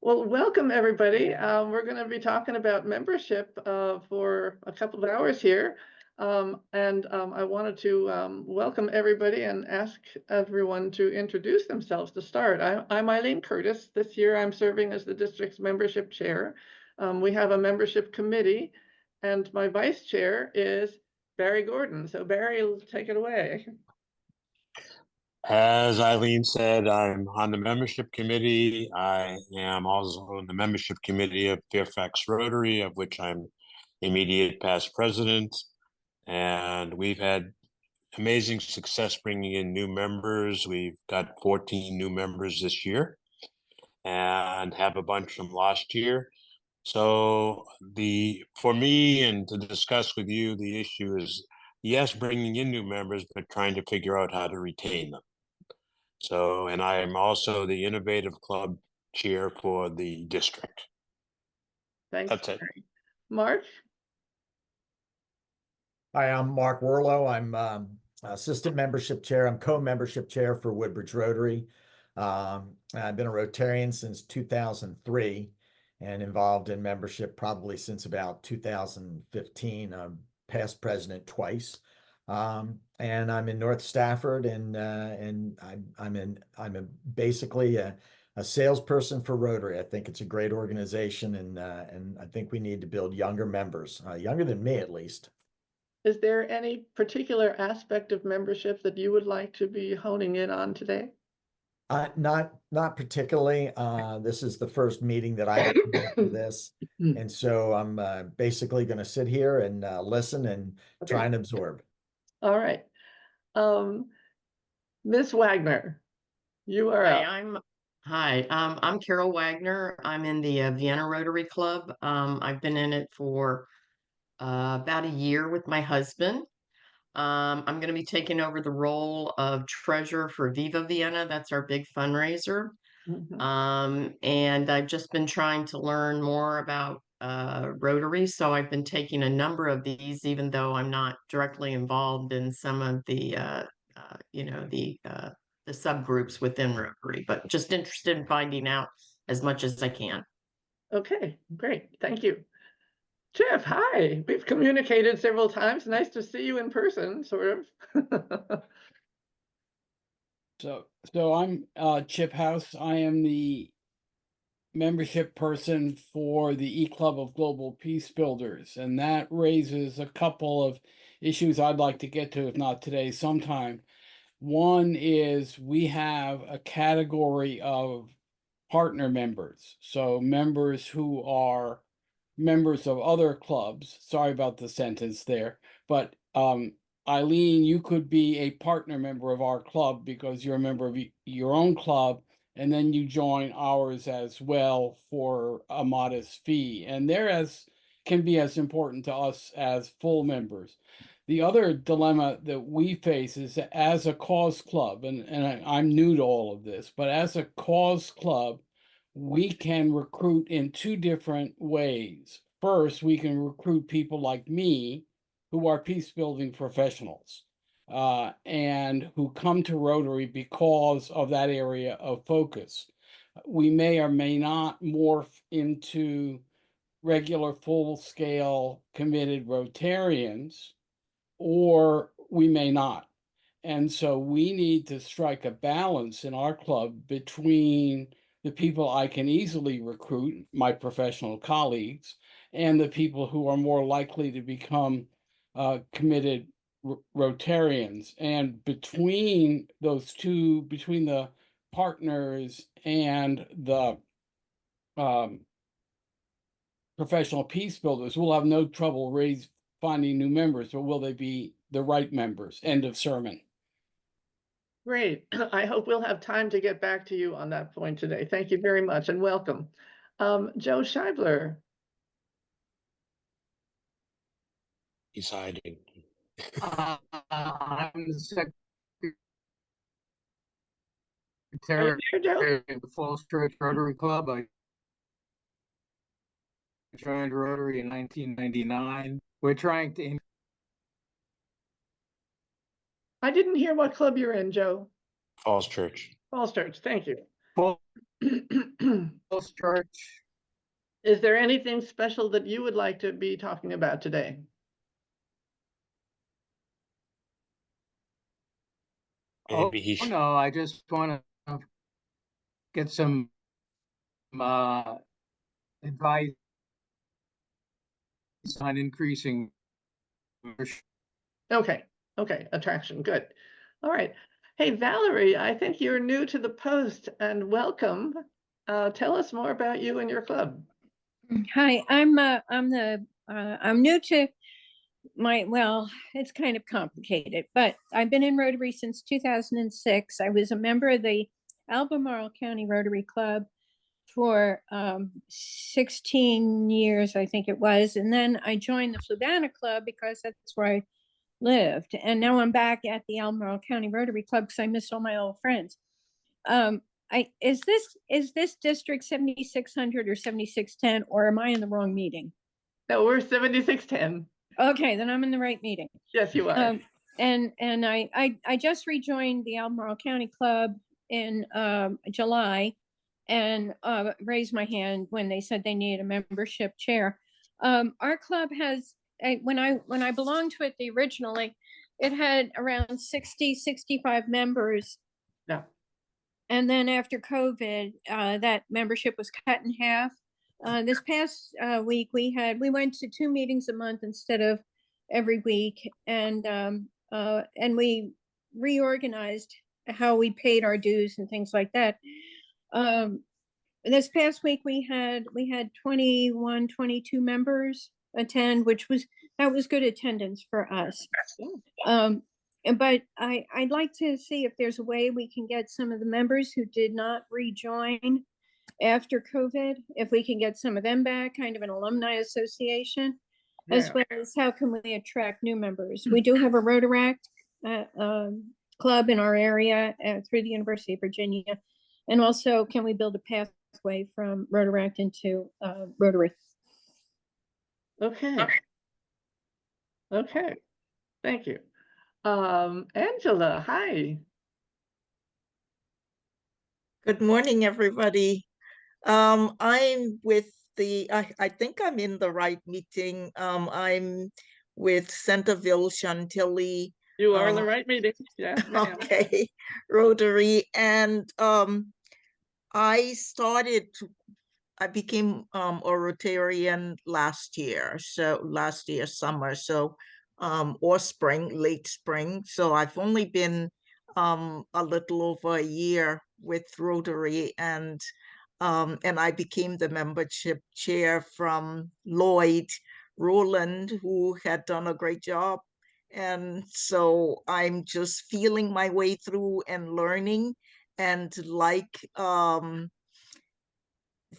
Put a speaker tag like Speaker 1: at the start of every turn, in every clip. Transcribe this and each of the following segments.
Speaker 1: Well, welcome everybody. We're going to be talking about membership for a couple of hours here. I wanted to welcome everybody and ask everyone to introduce themselves to start. I'm Eileen Curtis. This year I'm serving as the district's membership chair. We have a membership committee and my vice chair is Barry Gordon. So Barry, take it away.
Speaker 2: As Eileen said, I'm on the membership committee. I am also on the membership committee of Fairfax Rotary, of which I'm immediate past president. And we've had amazing success bringing in new members. We've got 14 new members this year and have a bunch from last year. So for me and to discuss with you, the issue is, yes, bringing in new members, but trying to figure out how to retain them. So, and I am also the Innovative Club chair for the district.
Speaker 1: Thanks.
Speaker 2: That's it.
Speaker 1: Mark?
Speaker 3: Hi, I'm Mark Werlow. I'm assistant membership chair. I'm co-membership chair for Woodbridge Rotary. I've been a Rotarian since 2003 and involved in membership probably since about 2015. I'm past president twice. And I'm in North Stafford, and I'm basically a salesperson for Rotary. I think it's a great organization, and I think we need to build younger members, younger than me at least.
Speaker 1: Is there any particular aspect of membership that you would like to be honing in on today?
Speaker 3: Not particularly. This is the first meeting that I for this, and so I'm basically going to sit here and listen and try and absorb.
Speaker 1: All right. Ms. Wagner, you are up.
Speaker 4: I'm Carol Wagner. I'm in the Vienna Rotary Club. I've been in it for about a year with my husband. I'm going to be taking over the role of treasurer for Viva Vienna. That's our big fundraiser. And I've just been trying to learn more about Rotary. So I've been taking a number of these, even though I'm not directly involved in some of the, the subgroups within Rotary, but just interested in finding out as much as I can.
Speaker 1: Okay, great. Thank you. Jeff, hi. We've communicated several times. Nice to see you in person, sort of.
Speaker 5: So I'm Chip House. I am the membership person for the E-Club of Global Peace Builders, and that raises a couple of issues I'd like to get to, if not today, sometime. One is we have a category of partner members, so members who are members of other clubs. Sorry about the sentence there, but Eileen, you could be a partner member of our club because you're a member of your own club, and then you join ours as well for a modest fee. And they're can be as important to us as full members. The other dilemma that we face is that as a cause club, and I'm new to all of this, but as a cause club, we can recruit in two different ways. First, we can recruit people like me who are peace building professionals and who come to Rotary because of that area of focus. We may or may not morph into regular full-scale committed Rotarians, or we may not. And so we need to strike a balance in our club between the people I can easily recruit, my professional colleagues, and the people who are more likely to become committed Rotarians. And between those two, between the partners and the professional peace builders, we'll have no trouble finding new members, but will they be the right members? End of sermon.
Speaker 1: Great. I hope we'll have time to get back to you on that point today. Thank you very much and welcome. Joe Scheibler.
Speaker 2: He's hiding.
Speaker 6: I'm the
Speaker 1: Are you there, Joe?
Speaker 6: of the Falls Church Rotary Club. I joined Rotary in 1999. We're trying to.
Speaker 1: I didn't hear what club you're in, Joe.
Speaker 2: Falls Church.
Speaker 1: Falls Church. Thank you.
Speaker 6: Falls Church.
Speaker 1: Is there anything special that you would like to be talking about today?
Speaker 2: Maybe he
Speaker 6: Oh
Speaker 2: should.
Speaker 6: no, I just want to get some advice on increasing membership.
Speaker 1: Okay, okay, attraction, good. All right. Hey, Valerie, I think you're new to the post and welcome. Tell us more about you and your club.
Speaker 7: Hi, I'm new to well, it's kind of complicated, but I've been in Rotary since 2006. I was a member of the Albemarle County Rotary Club for 16 years, I think it was. And then I joined the Fluvanna Club because that's where I lived. And now I'm back at the Albemarle County Rotary Club because I miss all my old friends. Is this district 7600 or 7610, or am I in the wrong meeting?
Speaker 1: No, we're 7610.
Speaker 7: Okay, then I'm in the right meeting.
Speaker 1: Yes, you are.
Speaker 7: And I just rejoined the Albemarle County Club in July, and raised my hand when they said they needed a membership chair. Our club has, when I belonged to it originally, it had around 65 members.
Speaker 1: Yeah.
Speaker 7: And then after COVID, that membership was cut in half. This past week, we went to 2 meetings a month instead of every week, and we reorganized how we paid our dues and things like that. This past week, we had 21, 22 members attend, that was good attendance for us. But I'd like to see if there's a way we can get some of the members who did not rejoin after COVID, if we can get some of them back, kind of an alumni association, as well as how can we attract new members. We do have a Rotaract club in our area through the University of Virginia. And also, can we build a pathway from Rotaract into Rotary?
Speaker 1: Okay. Okay, thank you. Angela, hi.
Speaker 8: Good morning, everybody. I'm with I think I'm in the right meeting. I'm with Centerville Chantilly.
Speaker 1: You are in the right meeting. Yeah.
Speaker 8: Okay, Rotary. And I became a Rotarian last year summer, so or late spring. So I've only been a little over a year with Rotary, and I became the membership chair from Lloyd Rowland, who had done a great job. And so I'm just feeling my way through and learning. And like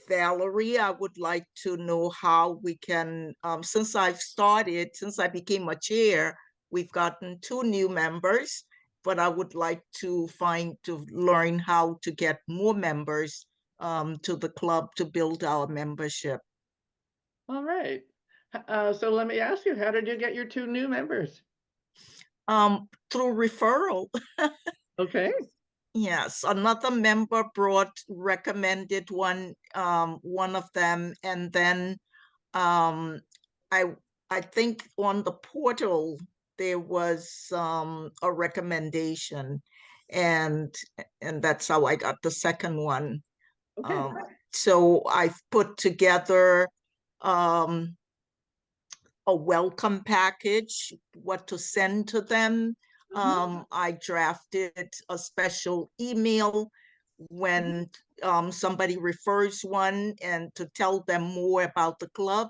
Speaker 8: Valerie, I would like to know how we can, since I became a chair, we've gotten 2 new members, but I would like to learn how to get more members to the club to build our membership.
Speaker 1: All right. So let me ask you, how did you get your 2 new members?
Speaker 8: Through referral.
Speaker 1: Okay.
Speaker 8: Yes, another member recommended one of them, and then I think on the portal there was a recommendation, and that's how I got the second one.
Speaker 1: Okay.
Speaker 8: So I've put together a welcome package, what to send to them. I drafted a special email when somebody refers one, and to tell them more about the club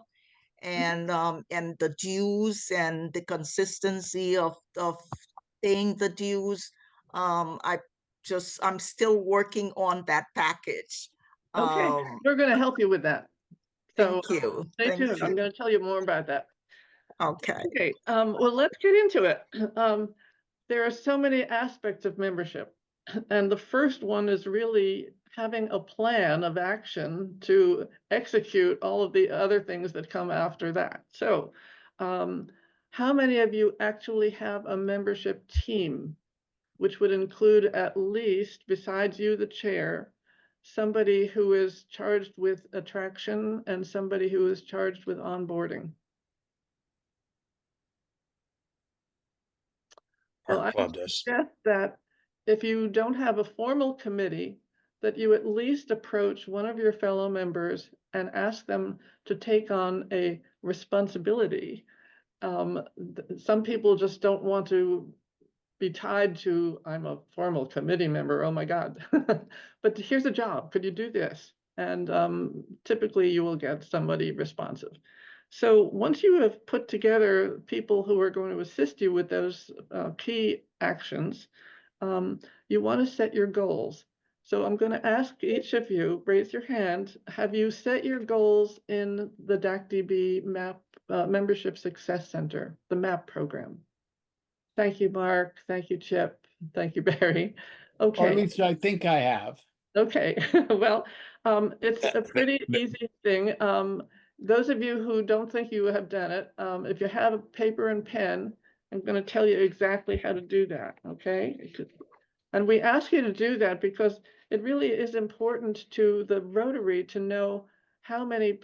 Speaker 8: and the dues and the consistency of paying the dues. I'm still working on that package.
Speaker 1: Okay, we're going to help you with that. So
Speaker 8: thank you.
Speaker 1: Stay tuned. I'm going to tell you more about that.
Speaker 8: Okay.
Speaker 1: Okay. Well, let's get into it. There are so many aspects of membership, and the first one is really having a plan of action to execute all of the other things that come after that. So, how many of you actually have a membership team, which would include at least, besides you, the chair, somebody who is charged with attraction, and somebody who is charged with onboarding. Well,
Speaker 2: Our
Speaker 1: I
Speaker 2: club
Speaker 1: would
Speaker 2: does.
Speaker 1: suggest that if you don't have a formal committee, that you at least approach one of your fellow members and ask them to take on a responsibility. Some people just don't want to be tied to, I'm a formal committee member, oh my God. But here's a job, could you do this? And typically you will get somebody responsive. So once you have put together people who are going to assist you with those key actions, you want to set your goals. So I'm going to ask each of you, raise your hand, have you set your goals in the DACDB MAP Membership Success Center, the MAP program? Thank you, Mark. Thank you, Chip. Thank you, Barry.
Speaker 5: Or
Speaker 1: Okay.
Speaker 5: at least I think I have.
Speaker 1: Okay. Well, it's a pretty easy thing. Those of you who don't think you have done it, if you have a paper and pen, I'm going to tell you exactly how to do that. Okay. And we ask you to do that because it really is important to the Rotary to know how many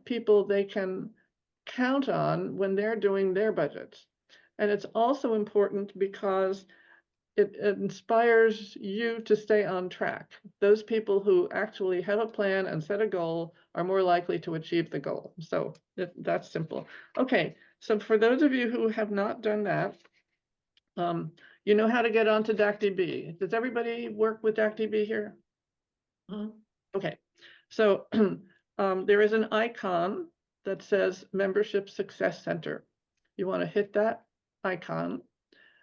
Speaker 1: people they can count on when they're doing their budgets. And it's also important because it inspires you to stay on track. Those people who actually have a plan and set a goal are more likely to achieve the goal. So that's simple. Okay, so for those of you who have not done that, you know how to get onto DACDB. Does everybody work with DACDB here? Okay, so there is an icon that says Membership Success Center. You want to hit that icon,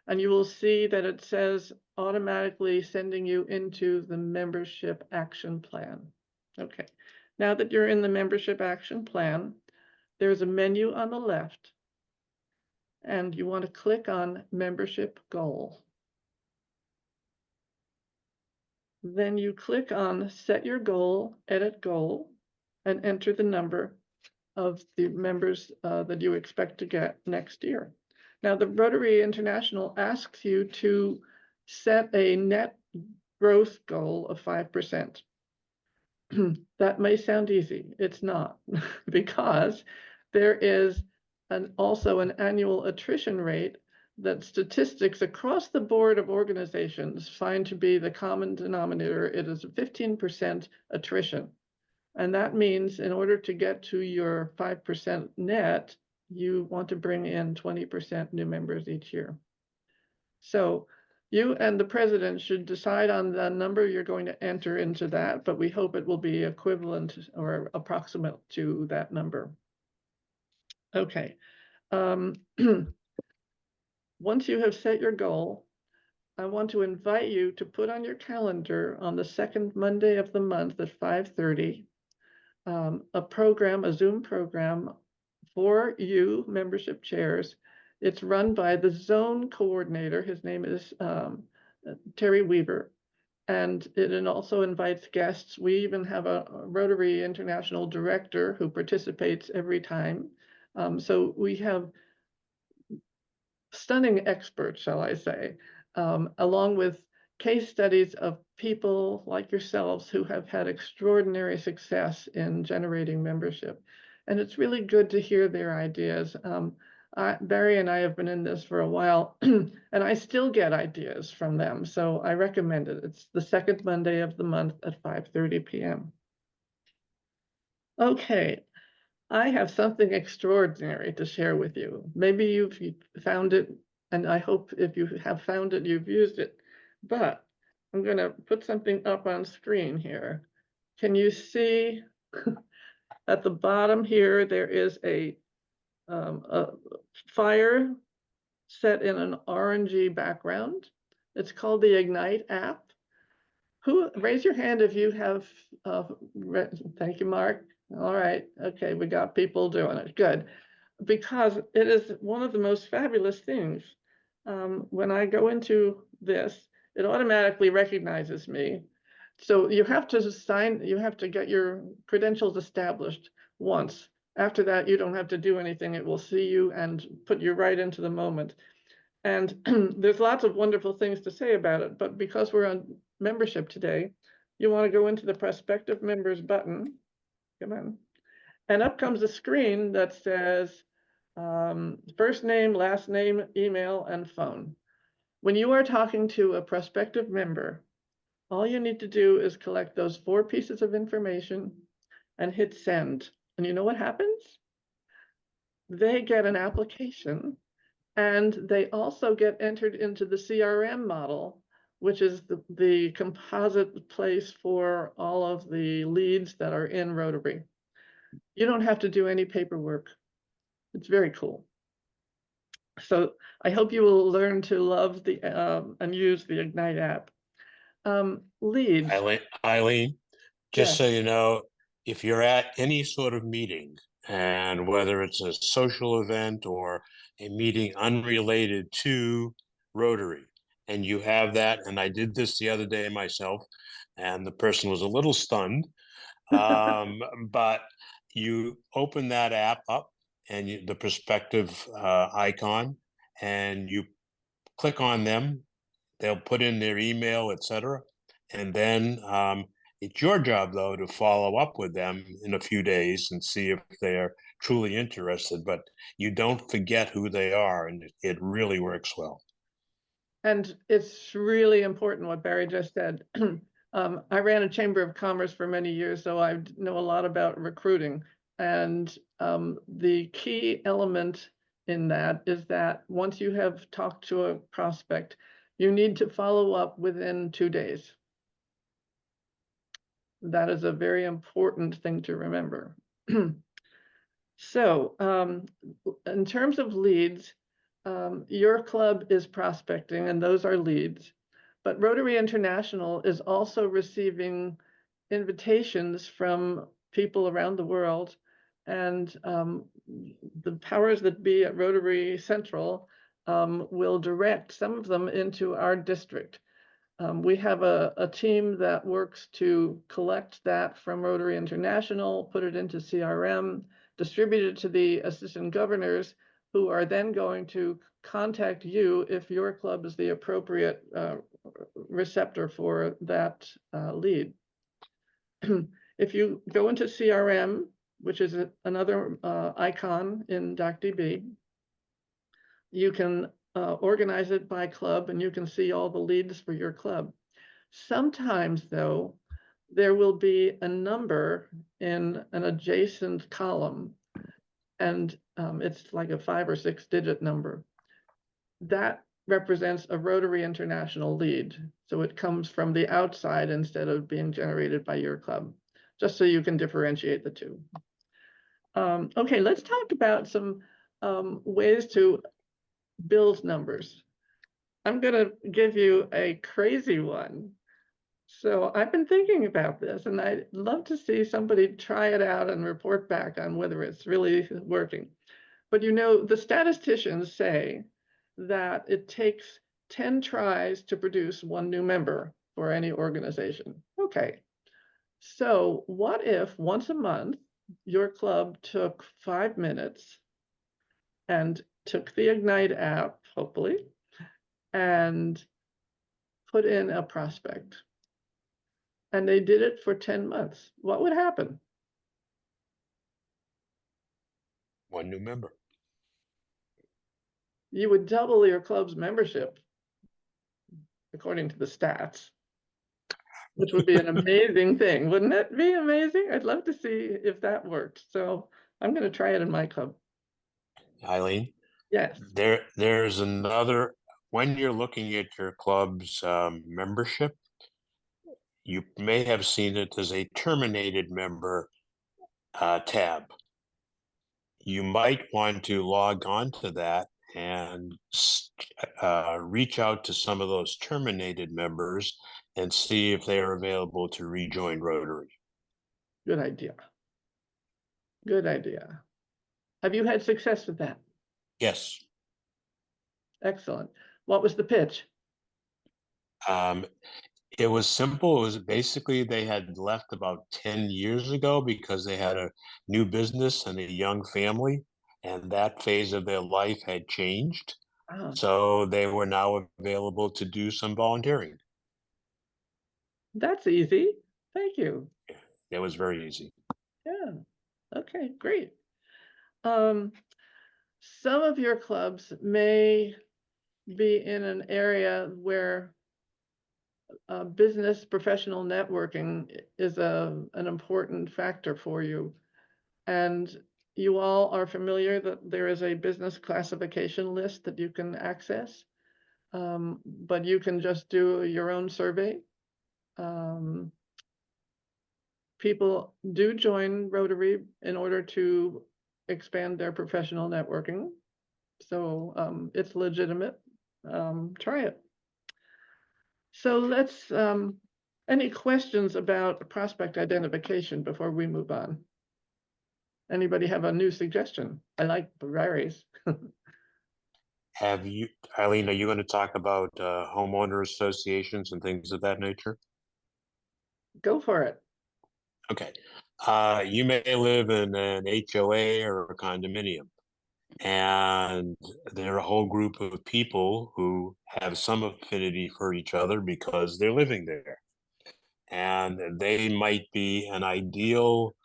Speaker 1: and you will see that it says automatically sending you into the Membership Action Plan. Okay, now that you're in the Membership Action Plan, there's a menu on the left, and you want to click on Membership Goal. Then you click on Set Your Goal, Edit Goal, and enter the number of the members that you expect to get next year. Now, the Rotary International asks you to set a net growth goal of 5%. That may sound easy. It's not, because there is also an annual attrition rate that statistics across the board of organizations find to be the common denominator. It is a 15% attrition. And that means in order to get to your 5% net, you want to bring in 20% new members each year. So you and the president should decide on the number you're going to enter into that, but we hope it will be equivalent or approximate to that number. Okay. Once you have set your goal, I want to invite you to put on your calendar on the second Monday of the month at 5:30, a Zoom program for you membership chairs. It's run by the zone coordinator. His name is Terry Weaver, and it also invites guests. We even have a Rotary International director who participates every time. So we have stunning experts, shall I say, along with case studies of people like yourselves who have had extraordinary success in generating membership. And it's really good to hear their ideas. Barry and I have been in this for a while, and I still get ideas from them. So I recommend it. It's the second Monday of the month at 5:30 p.m. Okay. I have something extraordinary to share with you. Maybe you've found it, and I hope if you have found it, you've used it. But I'm going to put something up on screen here. Can you see at the bottom here, there is a fire set in an orangey background. It's called the Ignite app. Raise your hand if you have, thank you, Mark. All right, okay, we got people doing it, good. Because it is one of the most fabulous things. When I go into this, it automatically recognizes me. So you have to get your credentials established once. After that, you don't have to do anything. It will see you and put you right into the moment. And there's lots of wonderful things to say about it, but because we're on membership today, you want to go into the prospective members button. Come on. And up comes a screen that says first name, last name, email, and phone. When you are talking to a prospective member, all you need to do is collect those 4 pieces of information and hit send. And you know what happens? They get an application, and they also get entered into the CRM model, which is the composite place for all of the leads that are in Rotary. You don't have to do any paperwork. It's very cool. So I hope you will learn to love the and use the Ignite app. Leads.
Speaker 2: Eileen, just
Speaker 1: Yes.
Speaker 2: so you know, if you're at any sort of meeting, and whether it's a social event or a meeting unrelated to Rotary, and you have that, and I did this the other day myself, and the person was a little stunned, but you open that app up and the prospective icon, and you click on them. They'll put in their email, etc. And then it's your job, though, to follow up with them in a few days and see if they're truly interested. But you don't forget who they are, and it really works well.
Speaker 1: And it's really important what Barry just said. I ran a chamber of commerce for many years, so I know a lot about recruiting. And the key element in that is that once you have talked to a prospect, you need to follow up within 2 days. That is a very important thing to remember. So in terms of leads, your club is prospecting, and those are leads. But Rotary International is also receiving invitations from people around the world, and the powers that be at Rotary Central will direct some of them into our district. We have a team that works to collect that from Rotary International, put it into CRM, distribute it to the assistant governors, who are then going to contact you if your club is the appropriate receptor for that lead. If you go into CRM, which is another icon in DocDB, you can organize it by club, and you can see all the leads for your club. Sometimes, though, there will be a number in an adjacent column, and it's like a 5 or 6 digit number. That represents a Rotary International lead. So it comes from the outside instead of being generated by your club, just so you can differentiate the two. Okay, let's talk about some ways to build numbers. I'm going to give you a crazy one. So I've been thinking about this, and I'd love to see somebody try it out and report back on whether it's really working. But you know, the statisticians say that it takes 10 tries to produce 1 new member for any organization. Okay, so what if once a month your club took 5 minutes and took the Ignite app, hopefully, and put in a prospect, and they did it for 10 months? What would happen?
Speaker 2: 1 new member.
Speaker 1: You would double your club's membership, according to the stats, which would be an amazing thing. Wouldn't it be amazing? I'd love to see if that worked. So I'm going to try it in my club.
Speaker 2: Eileen?
Speaker 1: Yes.
Speaker 2: There's another, when you're looking at your club's membership, you may have seen it as a terminated member tab. You might want to log on to that and reach out to some of those terminated members and see if they are available to rejoin Rotary.
Speaker 1: Good idea. Good idea. Have you had success with that?
Speaker 2: Yes.
Speaker 1: Excellent. What was the pitch?
Speaker 2: It was simple. It was basically they had left about 10 years ago because they had a new business and a young family, and that phase of their life had changed.
Speaker 1: Ah,
Speaker 2: So they were now available to do some volunteering.
Speaker 1: that's easy. Thank you.
Speaker 2: It was very easy.
Speaker 1: Yeah. Okay, great. Some of your clubs may be in an area where business professional networking is an important factor for you. And you all are familiar that there is a business classification list that you can access, but you can just do your own survey. People do join Rotary in order to expand their professional networking. So it's legitimate. Try it. So let's, any questions about prospect identification before we move on? Anybody have a new suggestion? I like Barry's.
Speaker 2: Have you, Eileen, are you going to talk about homeowner associations and things of that nature?
Speaker 1: Go for it.
Speaker 2: Okay. You may live in an HOA or a condominium, and there are a whole group of people who have some affinity for each other because they're living there. And they might be an ideal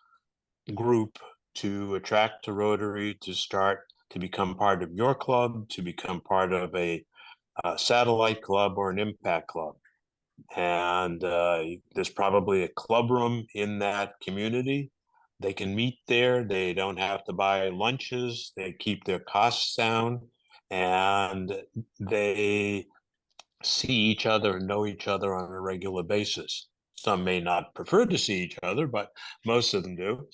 Speaker 2: group to attract to Rotary, to start to become part of your club, to become part of a satellite club or an impact club. And there's probably a club room in that community. They can meet there. They don't have to buy lunches. They keep their costs down, and they see each other and know each other on a regular basis. Some may not prefer to see each other, but most of them do.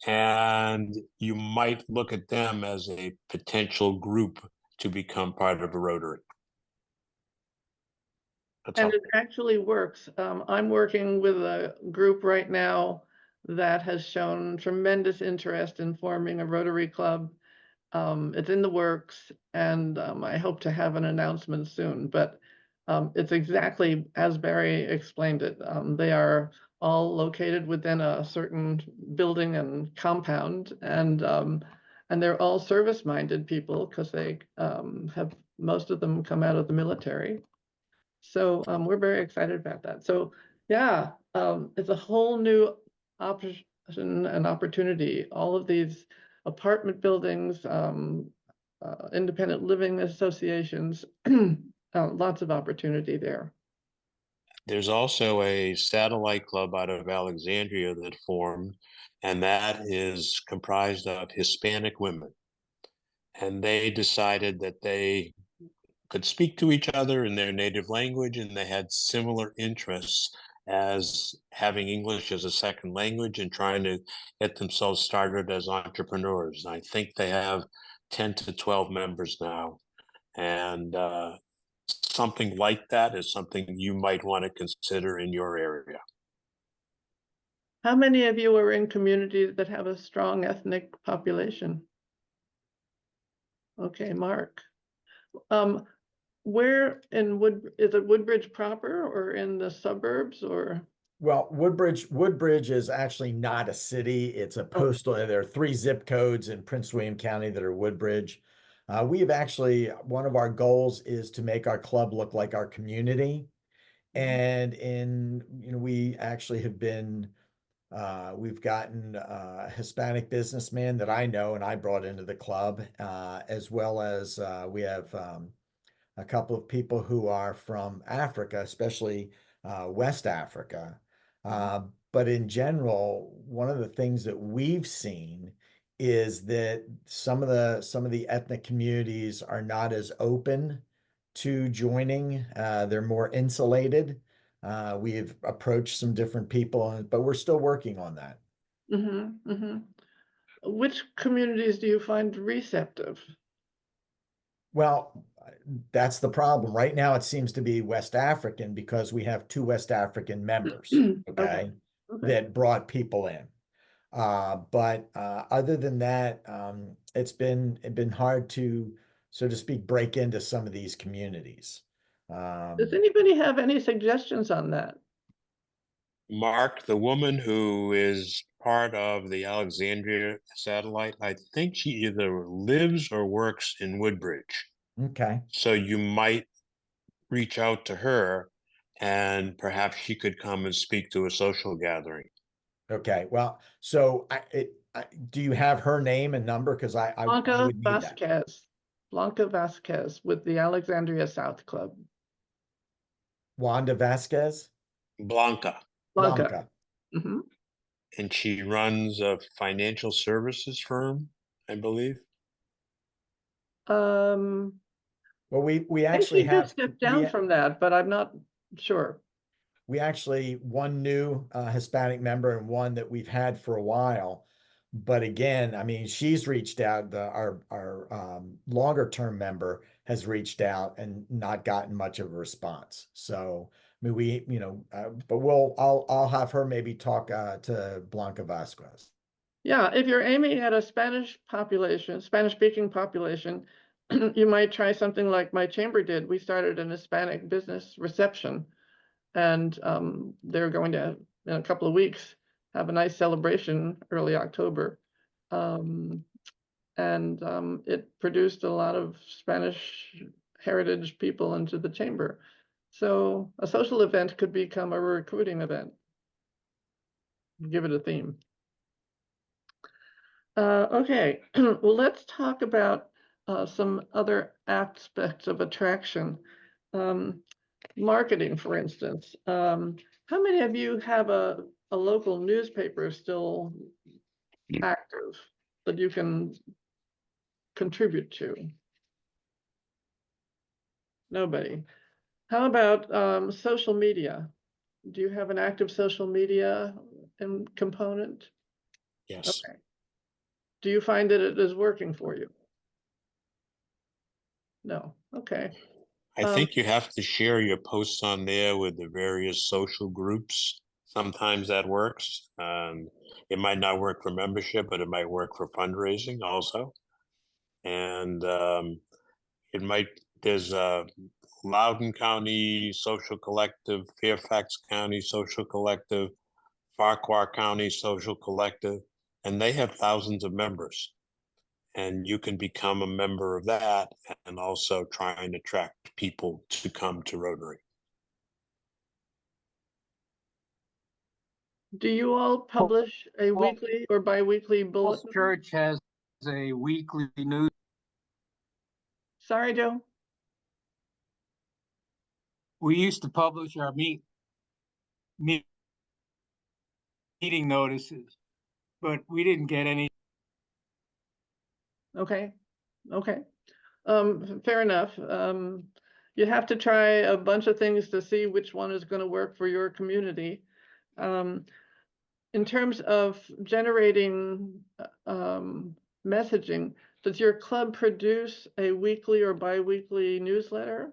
Speaker 2: And you might look at them as a potential group to become part of a Rotary. That's
Speaker 1: And
Speaker 2: all.
Speaker 1: it actually works. I'm working with a group right now that has shown tremendous interest in forming a Rotary Club. It's in the works, and I hope to have an announcement soon. But it's exactly as Barry explained it. They are all located within a certain building and compound, and they're all service-minded people because they have, most of them come out of the military. So we're very excited about that. So yeah, it's a whole new option and opportunity. All of these apartment buildings, independent living associations, lots of opportunity there.
Speaker 2: There's also a satellite club out of Alexandria that formed, and that is comprised of Hispanic women. And they decided that they could speak to each other in their native language, and they had similar interests as having English as a second language and trying to get themselves started as entrepreneurs. I think they have 10 to 12 members now. And something like that is something you might want to consider in your area.
Speaker 1: How many of you are in communities that have a strong ethnic population? Okay, Mark. Where in is it Woodbridge proper or in the suburbs or?
Speaker 3: Well, Woodbridge is actually not a city. It's a postal. There are 3 zip codes in Prince William County that are Woodbridge. We've actually, one of our goals is to make our club look like our community. And we actually have been, we've gotten a Hispanic businessman that I know and I brought into the club, as well as we have a couple of people who are from Africa, especially West Africa. But in general, one of the things that we've seen is that some of the ethnic communities are not as open to joining. They're more insulated. We've approached some different people, but we're still working on that.
Speaker 1: Mm-hmm, mm-hmm. Which communities do you find receptive?
Speaker 3: Well, that's the problem. Right now, it seems to be West African because we have 2 West African members, okay, that brought people in. But other than that, it's been hard to, so to speak, break into some of these communities.
Speaker 1: Does anybody have any suggestions on that?
Speaker 2: Mark, the woman who is part of the Alexandria satellite, I think she either lives or works in Woodbridge.
Speaker 3: Okay.
Speaker 2: So you might reach out to her and perhaps she could come and speak to a social gathering.
Speaker 3: Okay, well, so do you have her name and number? Because I
Speaker 1: Blanca
Speaker 3: would need that.
Speaker 1: Vasquez. Blanca Vasquez with the Alexandria South Club.
Speaker 3: Wanda Vasquez?
Speaker 2: Blanca,
Speaker 1: Blanca. Mhm.
Speaker 2: and she runs a financial services firm, I believe.
Speaker 1: Um,
Speaker 3: Well, we
Speaker 1: I think
Speaker 3: actually
Speaker 1: she just
Speaker 3: have
Speaker 1: stepped down from that, but I'm not sure.
Speaker 3: we actually one new Hispanic member and one that we've had for a while. But again, I mean, she's reached out. Our longer term member has reached out and not gotten much of a response. So I mean, but I'll have her maybe talk to Blanca Vasquez.
Speaker 1: Yeah, if you're aiming at a Spanish population, Spanish-speaking population, you might try something like my chamber did. We started an Hispanic business reception, and they're going to, in a couple of weeks, have a nice celebration early October. It produced a lot of Spanish heritage people into the chamber. So a social event could become a recruiting event. Give it a theme. Okay, well, let's talk about some other aspects of attraction. Marketing, for instance. How many of you have a local newspaper still active that you can contribute to? Nobody. How about social media? Do you have an active social media component?
Speaker 2: Yes.
Speaker 1: Okay. Do you find that it is working for you? No. Okay.
Speaker 2: I think you have to share your posts on there with the various social groups. Sometimes that works. It might not work for membership, but it might work for fundraising also. And there's a Loudoun County Social Collective, Fairfax County Social Collective, Farquhar County Social Collective, and they have thousands of members. And you can become a member of that and also try and attract people to come to Rotary.
Speaker 1: Do you all publish a weekly or bi-weekly bulletin?
Speaker 6: Church has a weekly news.
Speaker 1: Sorry, Joe.
Speaker 6: We used to publish our meeting notices, but we didn't get any.
Speaker 1: Okay. Fair enough. You have to try a bunch of things to see which one is going to work for your community. In terms of generating messaging, does your club produce a weekly or bi-weekly newsletter?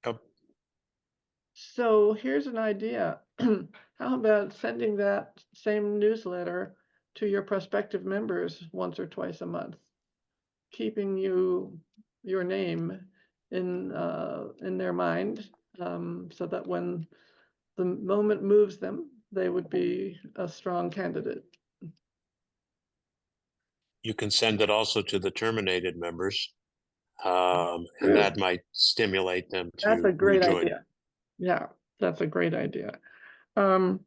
Speaker 2: Yep.
Speaker 1: So here's an idea. How about sending that same newsletter to your prospective members once or twice a month, keeping your name in their mind, so that when the moment moves them, they would be a strong candidate.
Speaker 2: You can send it also to the terminated members, and that might stimulate them to
Speaker 1: That's a great
Speaker 2: rejoin.
Speaker 1: idea. Yeah, that's a great idea. One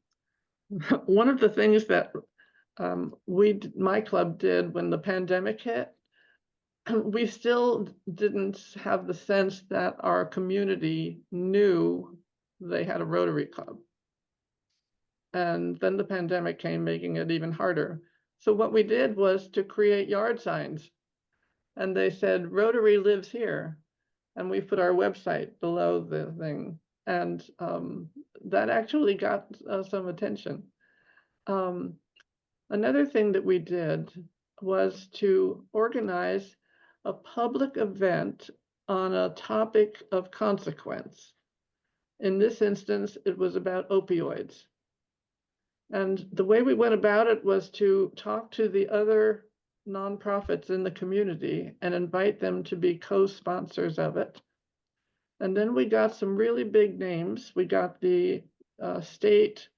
Speaker 1: of the things that my club did when the pandemic hit, we still didn't have the sense that our community knew they had a Rotary Club. And then the pandemic came, making it even harder. So what we did was to create yard signs. And they said, Rotary lives here. And we put our website below the thing. And that actually got some attention. Another thing that we did was to organize a public event on a topic of consequence. In this instance, it was about opioids. And the way we went about it was to talk to the other nonprofits in the community and invite them to be co-sponsors of it. And then we got some really big names. We got the state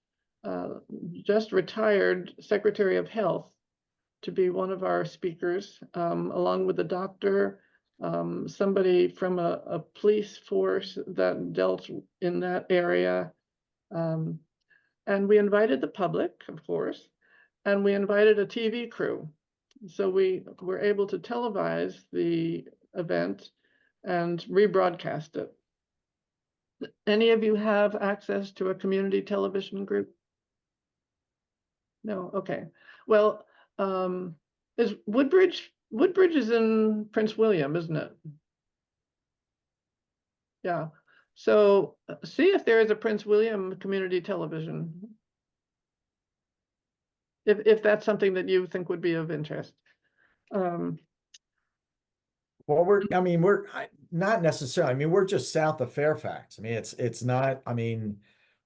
Speaker 1: just retired Secretary of Health to be one of our speakers, along with the doctor somebody from a police force that dealt in that area. And we invited the public, of course, and we invited a TV crew. So we were able to televise the event and rebroadcast it. Any of you have access to a community television group? No, okay. Well, is Woodbridge is in Prince William, isn't it? Yeah. So see if there is a Prince William community television. If that's something that you think would be of interest.
Speaker 3: Well, not necessarily. I mean, we're just south of Fairfax. I mean, it's not, I mean,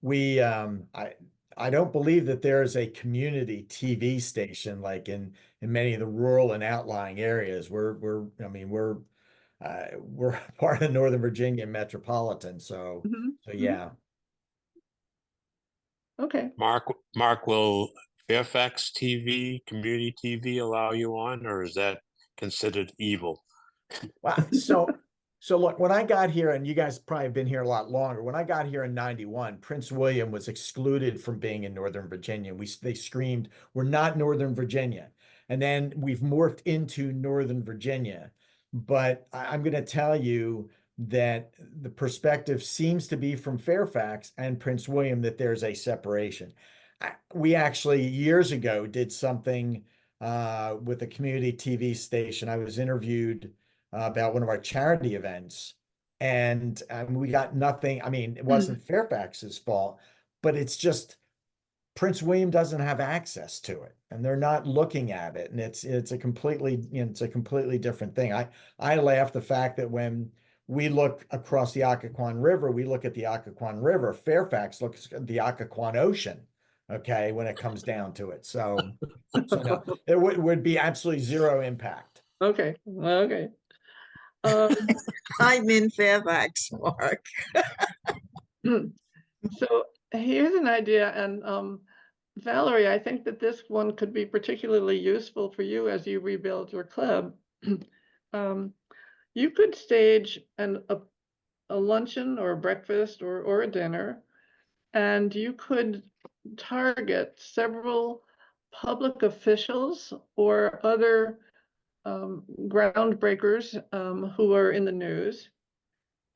Speaker 3: we, I don't believe that there's a community TV station like in many of the rural and outlying areas. We're part of Northern Virginia metropolitan. So, yeah.
Speaker 1: Okay.
Speaker 2: Mark, will Fairfax TV, community TV allow you on, or is that considered evil?
Speaker 3: Wow. So look, when I got here, and you guys probably have been here a lot longer, when I got here in 91, Prince William was excluded from being in Northern Virginia. They screamed, "We're not Northern Virginia." And then we've morphed into Northern Virginia. But I'm going to tell you that the perspective seems to be from Fairfax and Prince William that there's a separation. We actually years ago did something with a community TV station. I was interviewed about one of our charity events, and we got nothing. I mean, it wasn't Fairfax's fault, but it's just Prince William doesn't have access to it, and they're not looking at it, and it's a completely, it's a completely different thing. I laugh the fact that when we look across the Occoquan River, we look at the Occoquan River. Fairfax looks at the Occoquan Ocean. Okay, when it comes down to it, so no, it would be absolutely zero impact.
Speaker 1: Okay.
Speaker 8: I'm in Fairfax, Mark.
Speaker 1: So here's an idea, and Valerie, I think that this one could be particularly useful for you as you rebuild your club. You could stage a luncheon or a breakfast or a dinner, and you could target several public officials or other groundbreakers who are in the news,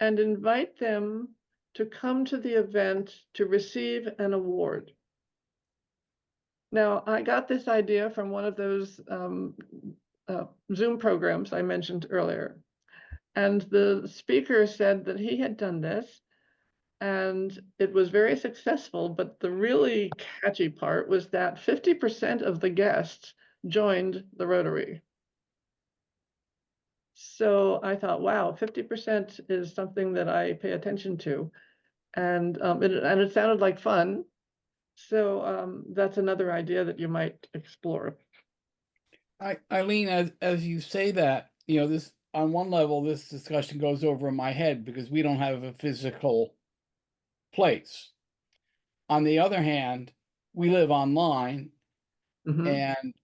Speaker 1: and invite them to come to the event to receive an award. Now, I got this idea from one of those Zoom programs I mentioned earlier. And the speaker said that he had done this and it was very successful, but the really catchy part was that 50% of the guests joined the Rotary. So I thought, wow, 50% is something that I pay attention to. And it sounded like fun. So that's another idea that you might explore.
Speaker 5: Eileen, as you say that, this on one level, this discussion goes over in my head because we don't have a physical place. On the other hand, we live online, and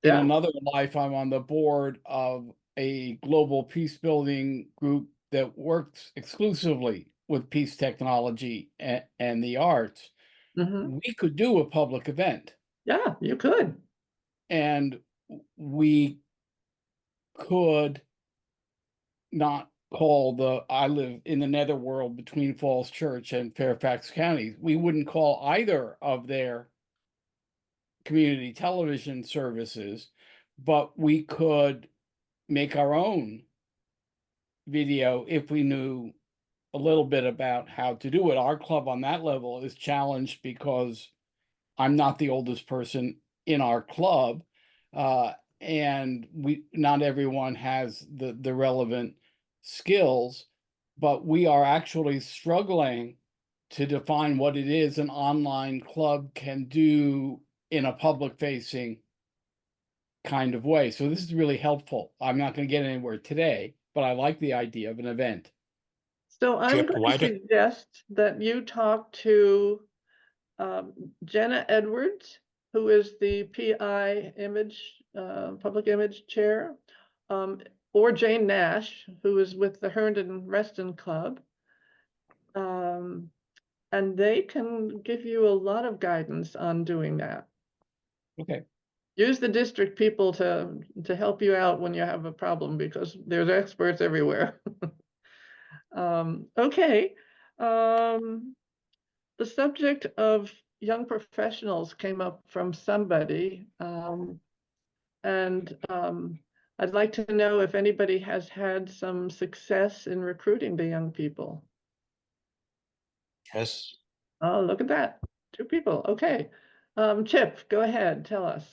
Speaker 5: in another life, I'm on the board of a global peace building group that works exclusively with peace technology and the arts. We could do a public event.
Speaker 1: Yeah, you could.
Speaker 5: And we could not call I live in the netherworld between Falls Church and Fairfax counties. We wouldn't call either of their community television services, but we could make our own video if we knew a little bit about how to do it. Our club on that level is challenged because I'm not the oldest person in our club, and not everyone has the relevant skills, but we are actually struggling to define what it is an online club can do in a public facing kind of way. So this is really helpful. I'm not going to get anywhere today, but I like the idea of an event.
Speaker 1: So I'm going to suggest that you talk to Jenna Edwards, who is the PI image, public image chair. or Jane Nash, who is with the Herndon Reston Club. And they can give you a lot of guidance on doing that.
Speaker 5: Okay.
Speaker 1: Use the district people to help you out when you have a problem, because there's experts everywhere. Okay. The subject of young professionals came up from somebody. I'd like to know if anybody has had some success in recruiting the young people.
Speaker 2: Yes.
Speaker 1: Oh, look at that. 2 people. Okay. Chip, go ahead. Tell us.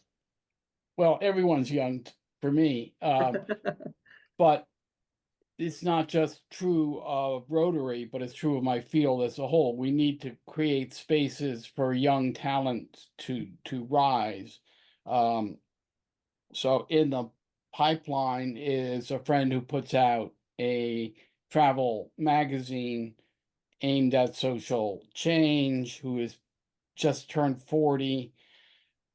Speaker 5: Well, everyone's young for me, but it's not just true of Rotary, but it's true of my field as a whole. We need to create spaces for young talent to rise. So in the pipeline is a friend who puts out a travel magazine aimed at social change, who has just turned 40,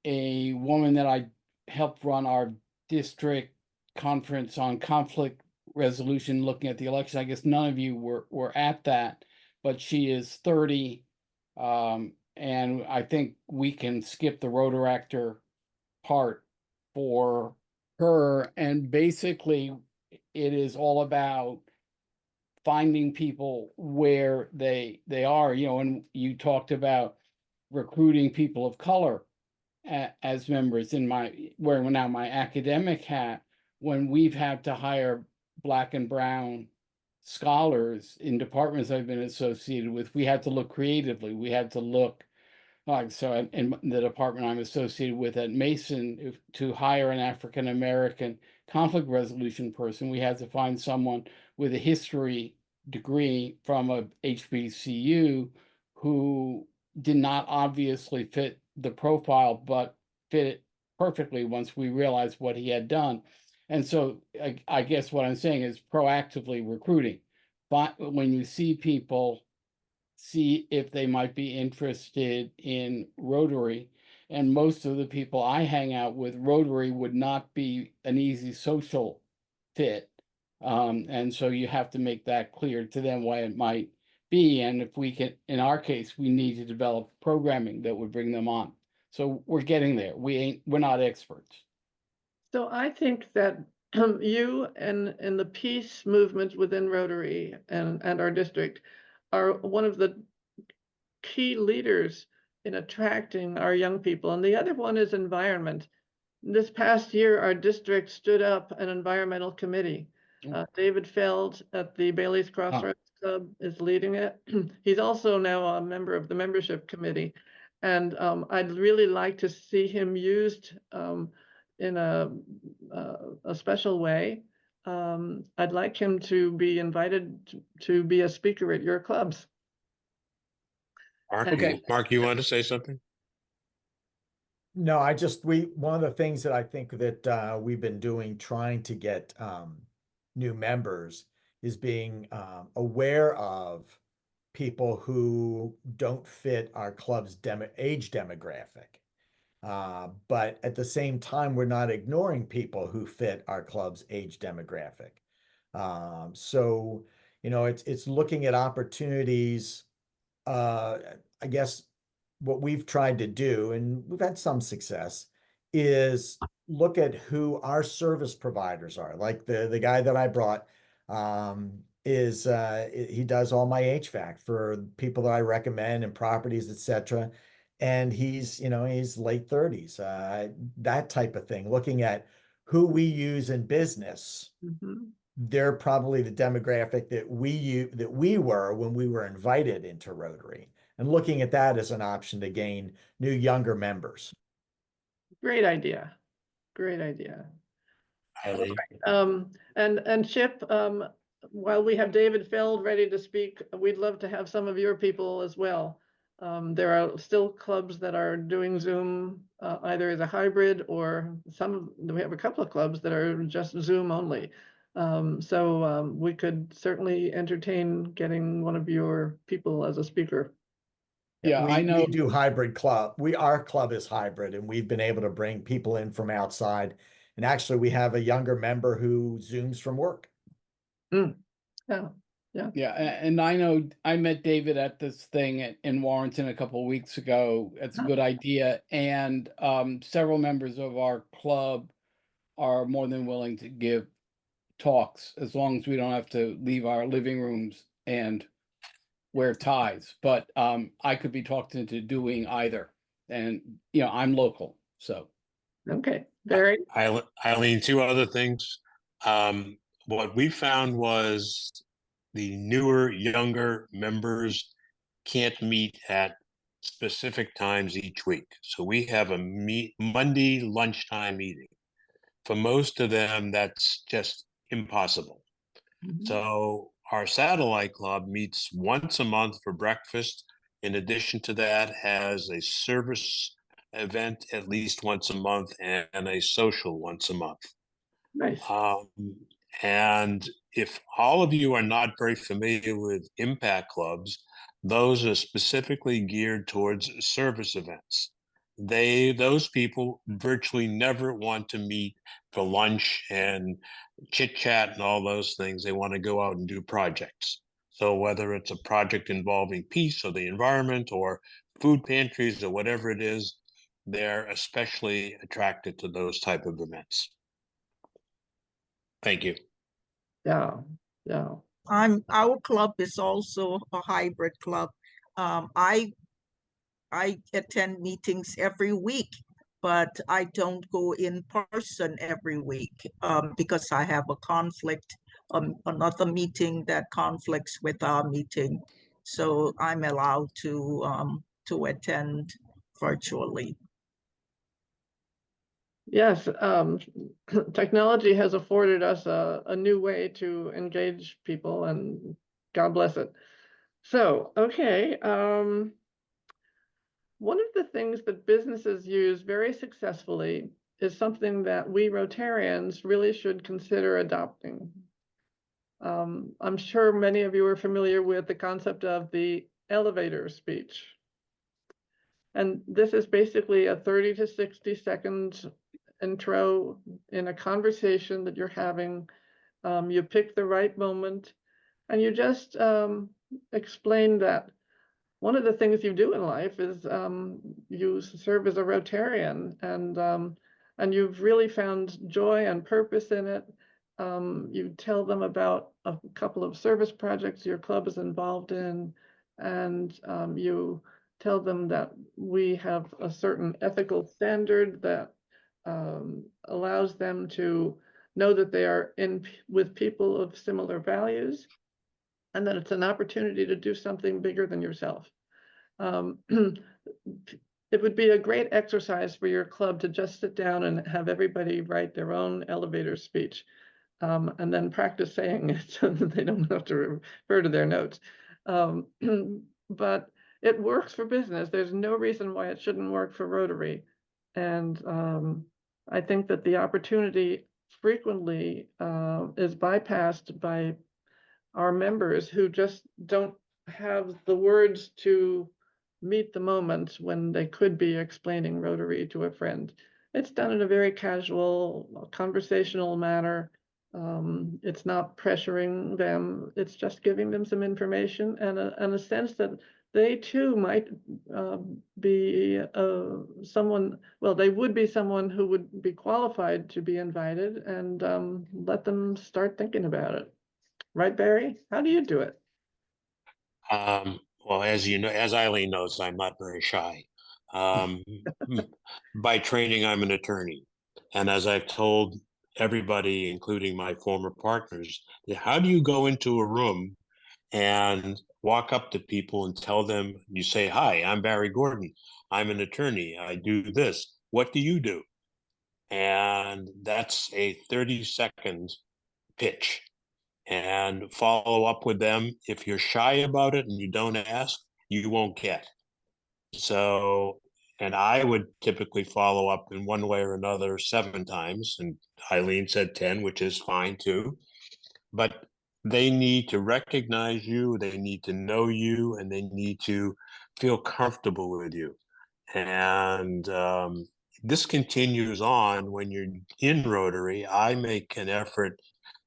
Speaker 5: a woman that I helped run our district conference on conflict resolution, looking at the election. I guess none of you were at that, but she is 30. And I think we can skip the Rotaractor part for her. And basically, it is all about finding people where they are, and you talked about recruiting people of color as members in my academic hat. When we've had to hire Black and brown scholars in departments I've been associated with, we had to look creatively. We had to look so in the department I'm associated with at Mason, to hire an African American conflict resolution person, we had to find someone with a history degree from a HBCU who did not obviously fit the profile, but fit it perfectly once we realized what he had done. And so I guess what I'm saying is proactively recruiting. But when you see people, see if they might be interested in Rotary. And most of the people I hang out with, Rotary would not be an easy social fit. And so you have to make that clear to them why it might be. And if we can, in our case, we need to develop programming that would bring them on. So we're getting there. We're not experts.
Speaker 1: So I think that you and the peace movement within Rotary and our district are one of the key leaders in attracting our young people. And the other one is environment. This past year, our district stood up an environmental committee. David Feld at the Bailey's Crossroads Club is leading it. He's also now a member of the membership committee. And I'd really like to see him used in a special way. I'd like him to be invited to be a speaker at your clubs.
Speaker 2: Mark,
Speaker 5: Okay.
Speaker 2: Mark, you wanted to say something?
Speaker 3: No, one of the things that I think that we've been doing, trying to get new members, is being aware of people who don't fit our club's age demographic. But at the same time, we're not ignoring people who fit our club's age demographic. So, it's looking at opportunities. I guess what we've tried to do, and we've had some success, is look at who our service providers are. Like the guy that I brought he does all my HVAC for people that I recommend and properties, etc. And he's late 30s, that type of thing. Looking at who we use in business.
Speaker 1: Mm-hmm.
Speaker 3: They're probably the demographic that we were when we were invited into Rotary, and looking at that as an option to gain new younger members.
Speaker 1: Great idea. Great idea.
Speaker 2: Eileen.
Speaker 1: And Chip, while we have David Feld ready to speak, we'd love to have some of your people as well. There are still clubs that are doing Zoom either as a hybrid, or we have a couple of clubs that are just Zoom only. So we could certainly entertain getting one of your people as a speaker.
Speaker 5: Yeah, I know.
Speaker 3: We do hybrid club. Our club is hybrid, and we've been able to bring people in from outside And actually, we have a younger member who Zooms from work.
Speaker 1: Yeah,
Speaker 5: Yeah, and I know I met David at this thing in Warrenton a couple of weeks ago. It's a good idea. And several members of our club are more than willing to give talks as long as we don't have to leave our living rooms and wear ties. But I could be talked into doing either. And, I'm local, so.
Speaker 1: okay, Barry?
Speaker 2: Eileen, two other things. What we found was the newer, younger members can't meet at specific times each week. So we have a Monday lunchtime meeting. For most of them, that's just impossible. So our satellite club meets once a month for breakfast. In addition to that, has a service event at least once a month and a social once a month.
Speaker 1: Nice.
Speaker 2: And if all of you are not very familiar with impact clubs, those are specifically geared towards service events. Those people virtually never want to meet for lunch and chit chat and all those things. They want to go out and do projects. So whether it's a project involving peace or the environment or food pantries or whatever it is, they're especially attracted to those type of events. Thank you.
Speaker 1: Yeah.
Speaker 8: Our club is also a hybrid club. I attend meetings every week, but I don't go in person every week because I have a conflict, another meeting that conflicts with our meeting. So I'm allowed to attend virtually.
Speaker 1: Yes, technology has afforded us a new way to engage people, and God bless it. So, okay, one of the things that businesses use very successfully is something that we Rotarians really should consider adopting. I'm sure many of you are familiar with the concept of the elevator speech. And this is basically a 30 to 60 second intro in a conversation that you're having. You pick the right moment and you just explain that one of the things you do in life is you serve as a Rotarian, and you've really found joy and purpose in it. You tell them about a couple of service projects your club is involved in, and you tell them that we have a certain ethical standard that allows them to know that they are with people of similar values, and that it's an opportunity to do something bigger than yourself. It would be a great exercise for your club to just sit down and have everybody write their own elevator speech, and then practice saying it so that they don't have to refer to their notes. But it works for business. There's no reason why it shouldn't work for Rotary. And I think that the opportunity frequently is bypassed by our members who just don't have the words to meet the moment when they could be explaining Rotary to a friend. It's done in a very casual, conversational manner. It's not pressuring them. It's just giving them some information and a sense that they too might be someone, well, they would be someone who would be qualified to be invited, and let them start thinking about it. Right, Barry? How do you do it?
Speaker 2: Well, as you know, as Eileen knows, I'm not very shy. By training, I'm an attorney. And as I've told everybody, including my former partners, how do you go into a room and walk up to people and tell them, you say, hi, I'm Barry Gordon. I'm an attorney. I do this. What do you do? And that's a 30-second pitch. And follow up with them. If you're shy about it and you don't ask, you won't get. So, and I would typically follow up in one way or another 7 times, and Eileen said 10, which is fine too. But they need to recognize you, they need to know you, and they need to feel comfortable with you. And this continues on when you're in Rotary. I make an effort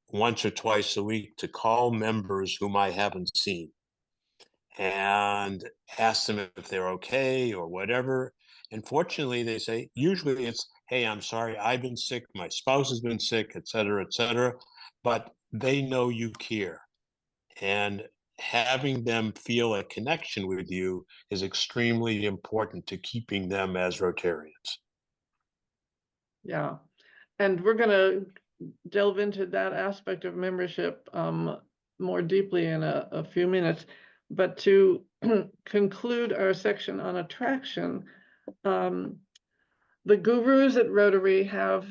Speaker 2: once or twice a week to call members whom I haven't seen and ask them if they're okay or whatever. And fortunately, they say, usually it's, hey, I'm sorry, I've been sick, my spouse has been sick, et cetera, but they know you care. And having them feel a connection with you is extremely important to keeping them as Rotarians.
Speaker 1: Yeah, and we're gonna delve into that aspect of membership more deeply in a few minutes. But to conclude our section on attraction, the gurus at Rotary have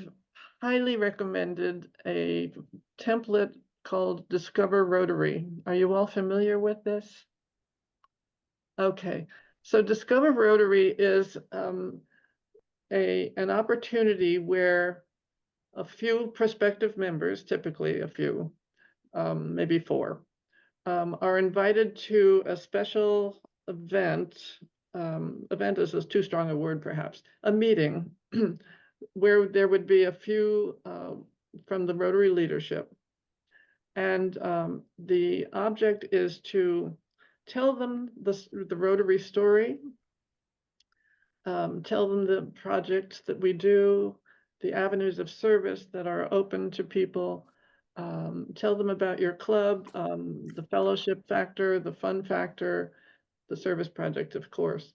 Speaker 1: highly recommended a template called Discover Rotary. Are you all familiar with this? Okay, so Discover Rotary is an opportunity where a few prospective members, typically a few, maybe 4, are invited to a special event. Event is too strong a word, perhaps, a meeting where there would be a few from the Rotary leadership. And the object is to tell them the Rotary story, tell them the projects that we do, the avenues of service that are open to people, tell them about your club, the fellowship factor, the fun factor, the service project, of course.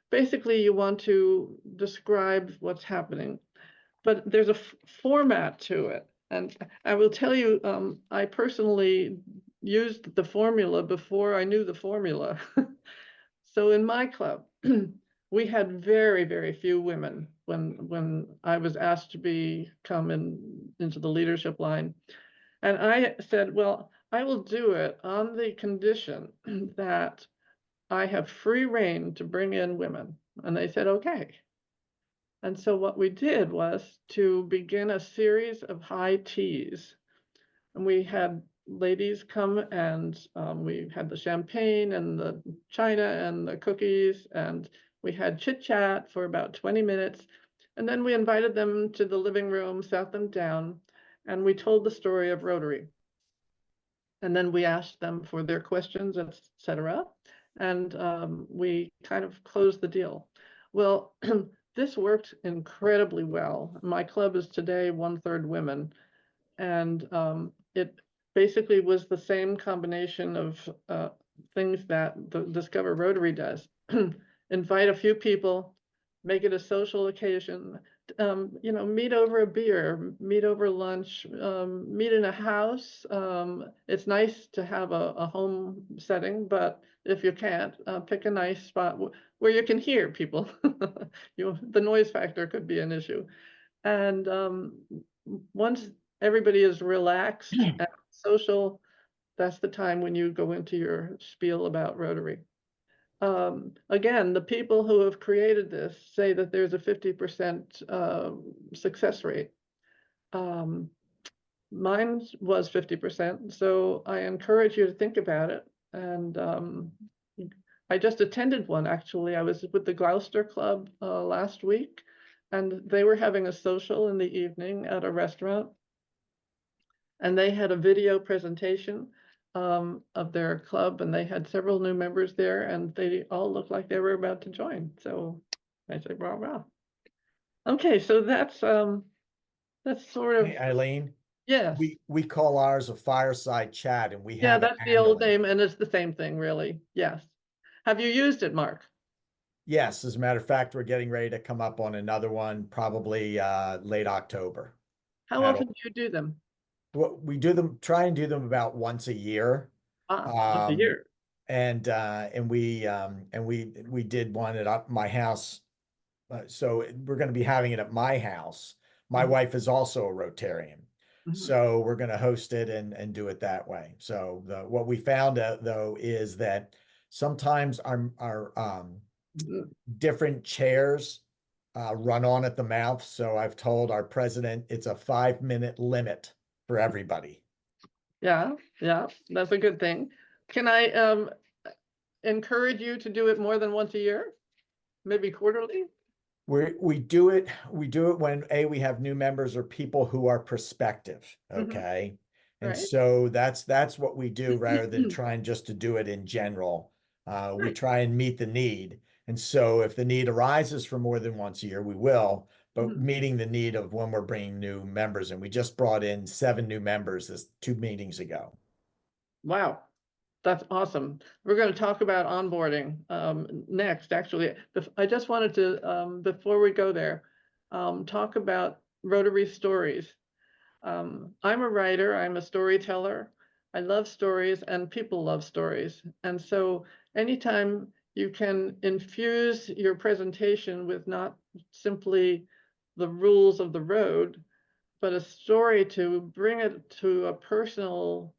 Speaker 1: Basically, you want to describe what's happening, but there's a format to it. And I will tell you, I personally used the formula before I knew the formula. So in my club, we had very, very few women when I was asked to come into the leadership line. And I said, well, I will do it on the condition that I have free reign to bring in women. And they said, okay. And so what we did was to begin a series of high teas. And we had ladies come, and we had the champagne and the china and the cookies, and we had chit chat for about 20 minutes. And then we invited them to the living room, sat them down, and we told the story of Rotary. And then we asked them for their questions, etc. And we kind of closed the deal. Well, this worked incredibly well. My club is today 1/3 women. And it basically was the same combination of things that the Discover Rotary does. Invite a few people, make it a social occasion, meet over a beer, meet over lunch, meet in a house. It's nice to have a home setting, but if you can't, pick a nice spot where you can hear people. The noise factor could be an issue. And once everybody is relaxed and social, that's the time when you go into your spiel about Rotary. Again, the people who have created this say that there's a 50% success rate. Mine was 50%, so I encourage you to think about it. And I just attended one, actually. I was with the Gloucester Club last week, and they were having a social in the evening at a restaurant. And they had a video presentation of their club, and they had several new members there, and they all looked like they were about to join. So I said, wow, wow. Okay, so that's sort of.
Speaker 3: Hey, Eileen,
Speaker 1: Yes.
Speaker 3: we call ours a fireside chat, and we
Speaker 1: Yeah,
Speaker 3: have it
Speaker 1: that's the old
Speaker 3: annually.
Speaker 1: name, and it's the same thing, really. Yes. Have you used it, Mark?
Speaker 3: Yes, as a matter of fact, we're getting ready to come up on another one, probably late October.
Speaker 1: How often do you do them?
Speaker 3: We do them, try and do them about once a year.
Speaker 1: Once a year.
Speaker 3: And we did one at my house. So we're going to be having it at my house. My wife is also a Rotarian. So we're going to host it and do it that way. So what we found out though is that sometimes our different chairs run on at the mouth. So I've told our president it's a 5-minute limit for everybody.
Speaker 1: Yeah, that's a good thing. Can I encourage you to do it more than once a year? Maybe quarterly?
Speaker 3: We do it when we have new members or people who are prospective,
Speaker 1: Mhm.
Speaker 3: okay? And
Speaker 1: Right.
Speaker 3: so that's what we do rather than trying just to do it in general. We
Speaker 1: Right.
Speaker 3: try and meet the need. And so if the need arises for more than once a year, we will, but
Speaker 1: Mhm.
Speaker 3: meeting the need of when we're bringing new members. And we just brought in 7 new members this 2 meetings ago.
Speaker 1: Wow. That's awesome. We're going to talk about onboarding next, actually. I just wanted to, before we go there, talk about Rotary stories. I'm a writer, I'm a storyteller. I love stories and people love stories. And so anytime you can infuse your presentation with not simply the rules of the road, but a story to bring it to a personal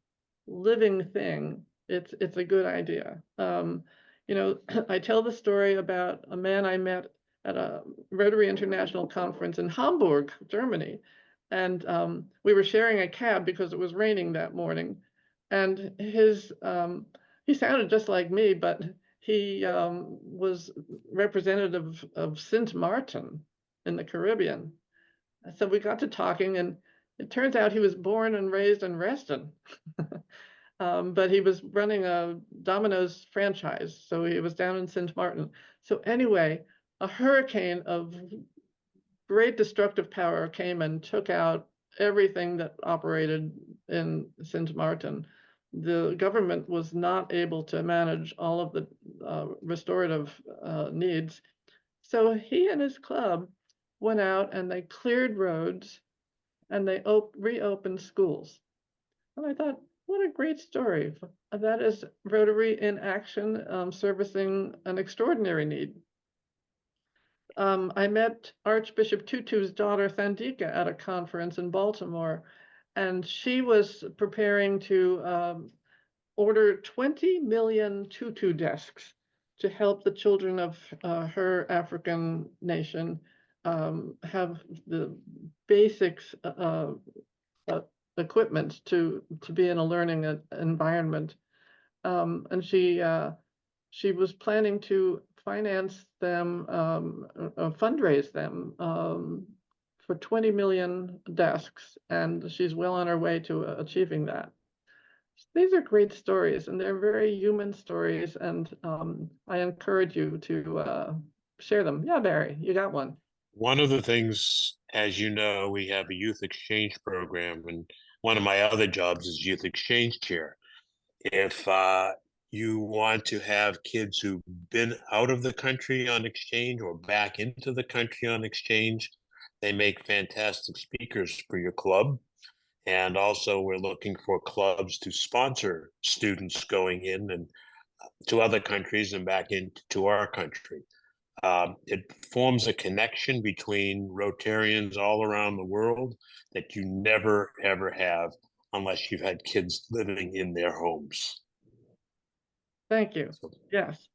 Speaker 1: living thing, it's a good idea. You know, I tell the story about a man I met at a Rotary International conference in Hamburg, Germany. And we were sharing a cab because it was raining that morning. And he sounded just like me, but he was representative of Sint Maarten in the Caribbean. So we got to talking, and it turns out he was born and raised in Reston. But he was running a Domino's franchise, so he was down in St. Martin. So anyway, a hurricane of great destructive power came and took out everything that operated in St. Martin. The government was not able to manage all of the restorative needs. So he and his club went out and they cleared roads and they reopened schools. And I thought, what a great story. That is Rotary in action, servicing an extraordinary need. I met Archbishop Tutu's daughter, Thandika, at a conference in Baltimore, and she was preparing to order 20 million Tutu desks to help the children of her African nation have the basics equipment to be in a learning environment. And she was planning to finance them, fundraise them for 20 million desks, and she's well on her way to achieving that. These are great stories, and they're very human stories, and I encourage you to share them. Yeah, Barry, you got one.
Speaker 2: One of the things, as you know, we have a youth exchange program, and one of my other jobs is youth exchange chair. If you want to have kids who've been out of the country on exchange or back into the country on exchange, they make fantastic speakers for your club. And also, we're looking for clubs to sponsor students going in and to other countries and back into our country. It forms a connection between Rotarians all around the world that you never, ever have unless you've had kids living in their homes.
Speaker 1: Thank you. Yes.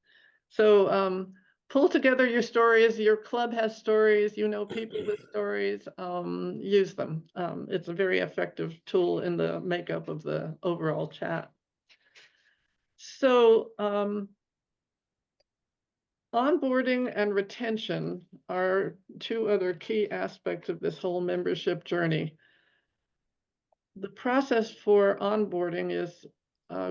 Speaker 1: So pull together your stories. Your club has stories. You know people with stories. Use them. It's a very effective tool in the makeup of the overall chat. So onboarding and retention are two other key aspects of this whole membership journey. The process for onboarding is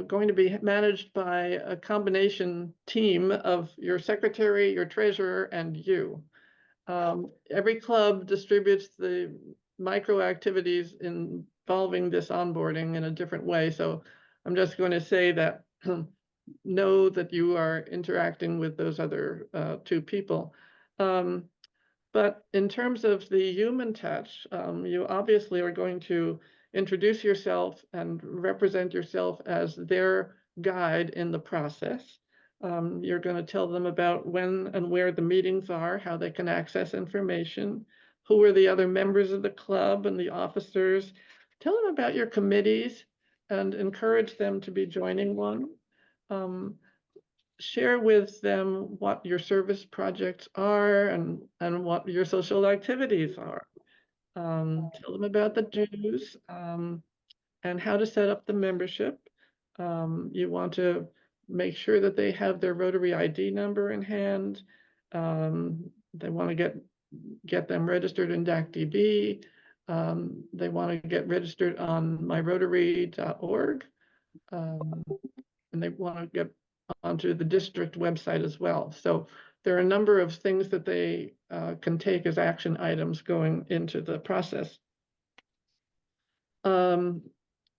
Speaker 1: going to be managed by a combination team of your secretary, your treasurer, and you. Every club distributes the micro activities involving this onboarding in a different way. So I'm just going to say that know that you are interacting with those other two people. But in terms of the human touch, you obviously are going to introduce yourself and represent yourself as their guide in the process. You're going to tell them about when and where the meetings are, how they can access information, who are the other members of the club and the officers. Tell them about your committees and encourage them to be joining one. Share with them what your service projects are and what your social activities are. Tell them about the dues and how to set up the membership. You want to make sure that they have their Rotary ID number in hand. They want to get them registered in DACDB. They want to get registered on myrotary.org. And they want to get onto the district website as well. So there are a number of things that they can take as action items going into the process.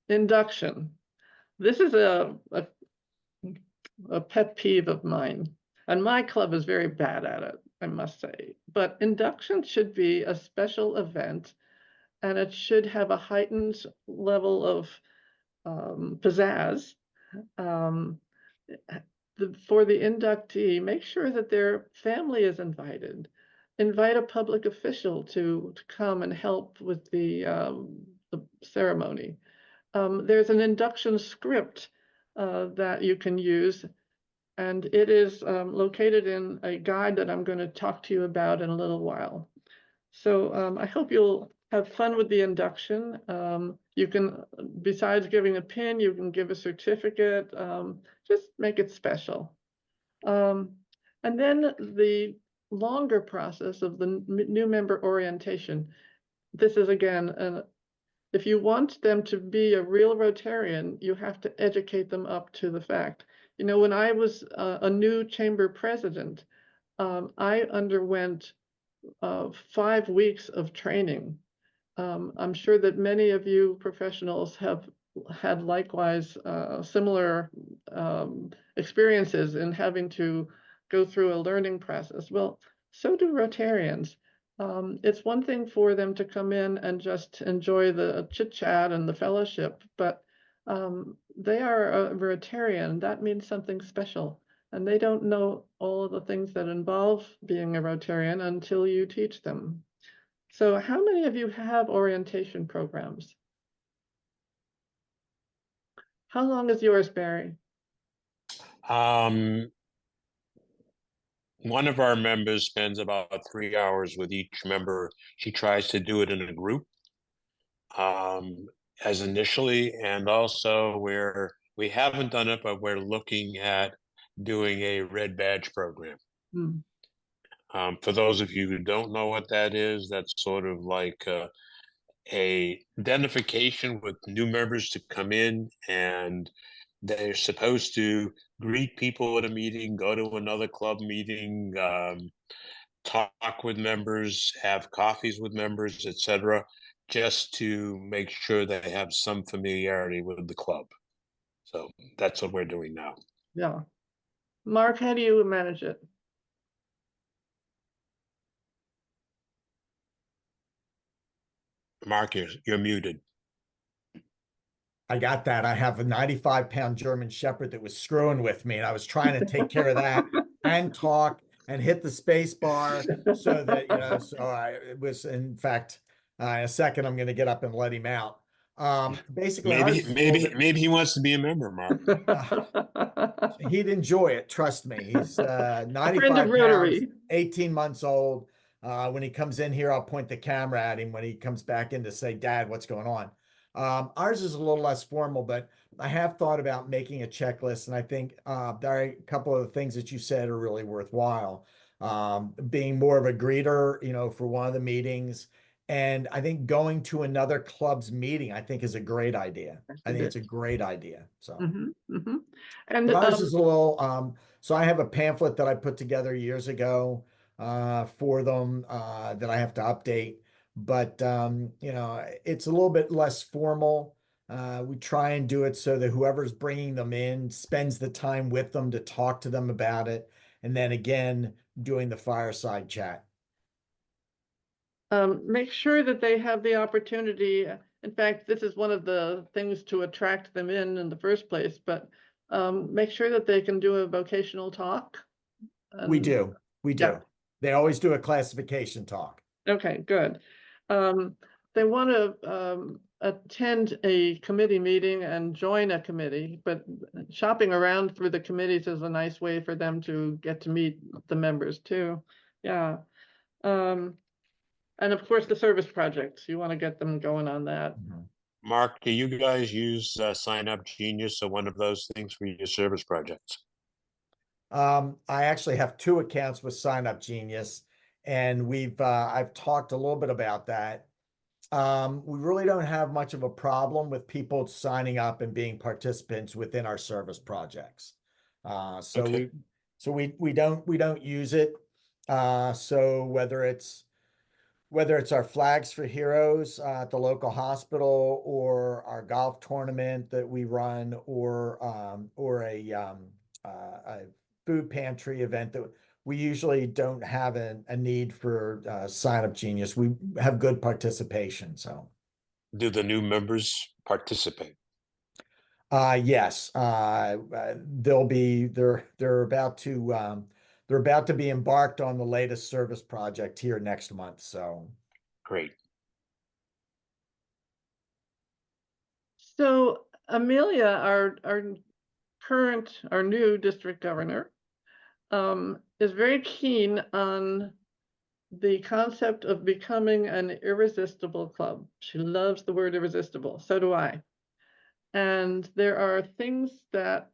Speaker 1: Induction. This is a pet peeve of mine, and my club is very bad at it, I must say. But induction should be a special event, and it should have a heightened level of pizzazz. For the inductee, make sure that their family is invited. Invite a public official to come and help with the ceremony. There's an induction script that you can use, and it is located in a guide that I'm going to talk to you about in a little while. So I hope you'll have fun with the induction. You can, besides giving a pin, you can give a certificate. Just make it special. And then the longer process of the new member orientation. This is, again, if you want them to be a real Rotarian, you have to educate them up to the fact. You know, when I was a new chamber president, I underwent 5 weeks of training. I'm sure that many of you professionals have had likewise similar experiences in having to go through a learning process. Well, so do Rotarians. It's one thing for them to come in and just enjoy the chit chat and the fellowship, but they are a Rotarian. That means something special. And they don't know all of the things that involve being a Rotarian until you teach them. So how many of you have orientation programs? How long is yours, Barry?
Speaker 2: One of our members spends about 3 hours with each member. She tries to do it in a group as initially, and also where we haven't done it, but we're looking at doing a red badge program. For those of you who don't know what that is, that's sort of like a identification with new members to come in, and they're supposed to greet people at a meeting, go to another club meeting, talk with members, have coffees with members, etc., just to make sure they have some familiarity with the club. So that's what we're doing now.
Speaker 1: Yeah. Mark, how do you manage it?
Speaker 2: Mark, you're muted.
Speaker 3: I got that. I have a 95-pound German Shepherd that was screwing with me, and I was trying to take care of that and talk and hit the space bar so that, it was, in fact, in a second, I'm going to get up and let him out. Basically,
Speaker 2: maybe he wants to be a member, Mark.
Speaker 3: He'd enjoy it. Trust me. He's 95
Speaker 1: Rotary.
Speaker 3: pounds, 18 months old. When he comes in here, I'll point the camera at him when he comes back in to say, "Dad, what's going on?" Ours is a little less formal, but I have thought about making a checklist, and I think there are a couple of the things that you said are really worthwhile. Being more of a greeter, for one of the meetings, and I think going to another club's meeting, I think is a great idea. I think it's a great idea. So,
Speaker 1: And
Speaker 3: ours is a little. So I have a pamphlet that I put together years ago for them that I have to update. But, it's a little bit less formal. We try and do it so that whoever's bringing them in spends the time with them to talk to them about it. And then again, doing the fireside chat.
Speaker 1: Make sure that they have the opportunity. In fact, this is one of the things to attract them in the first place, but make sure that they can do a vocational talk.
Speaker 3: We do.
Speaker 1: Yeah.
Speaker 3: They always do a classification talk.
Speaker 1: Okay, good. They want to attend a committee meeting and join a committee, but shopping around through the committees is a nice way for them to get to meet the members too. Yeah. And of course, the service projects, you want to get them going on that.
Speaker 2: Mark, do you guys use Sign Up Genius or one of those things for your service projects?
Speaker 3: I actually have 2 accounts with Sign Up Genius, and I've talked a little bit about that. We really don't have much of a problem with people signing up and being participants within our service projects. So
Speaker 2: Okay.
Speaker 3: we don't use it. So whether it's our Flags for Heroes at the local hospital, or our golf tournament that we run, or a food pantry event, that we usually don't have a need for sign up genius. We have good participation. So
Speaker 2: Do the new members participate?
Speaker 3: yes, they're about to be embarked on the latest service project here next month. So
Speaker 2: Great.
Speaker 1: So Amelia, our new district governor, is very keen on the concept of becoming an irresistible club. She loves the word irresistible. So do I. And there are things that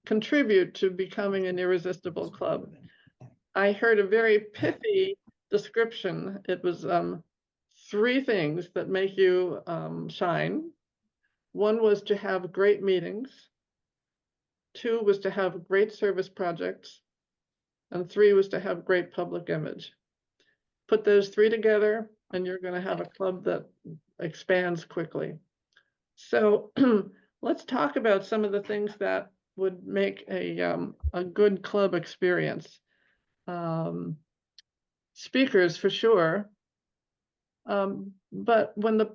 Speaker 1: contribute to becoming an irresistible club. I heard a very pithy description. It was 3 things that make you shine. 1 was to have great meetings. 2 was to have great service projects. And 3 was to have great public image. Put those 3 together and you're going to have a club that expands quickly. So let's talk about some of the things that would make a good club experience. Speakers for sure. But when the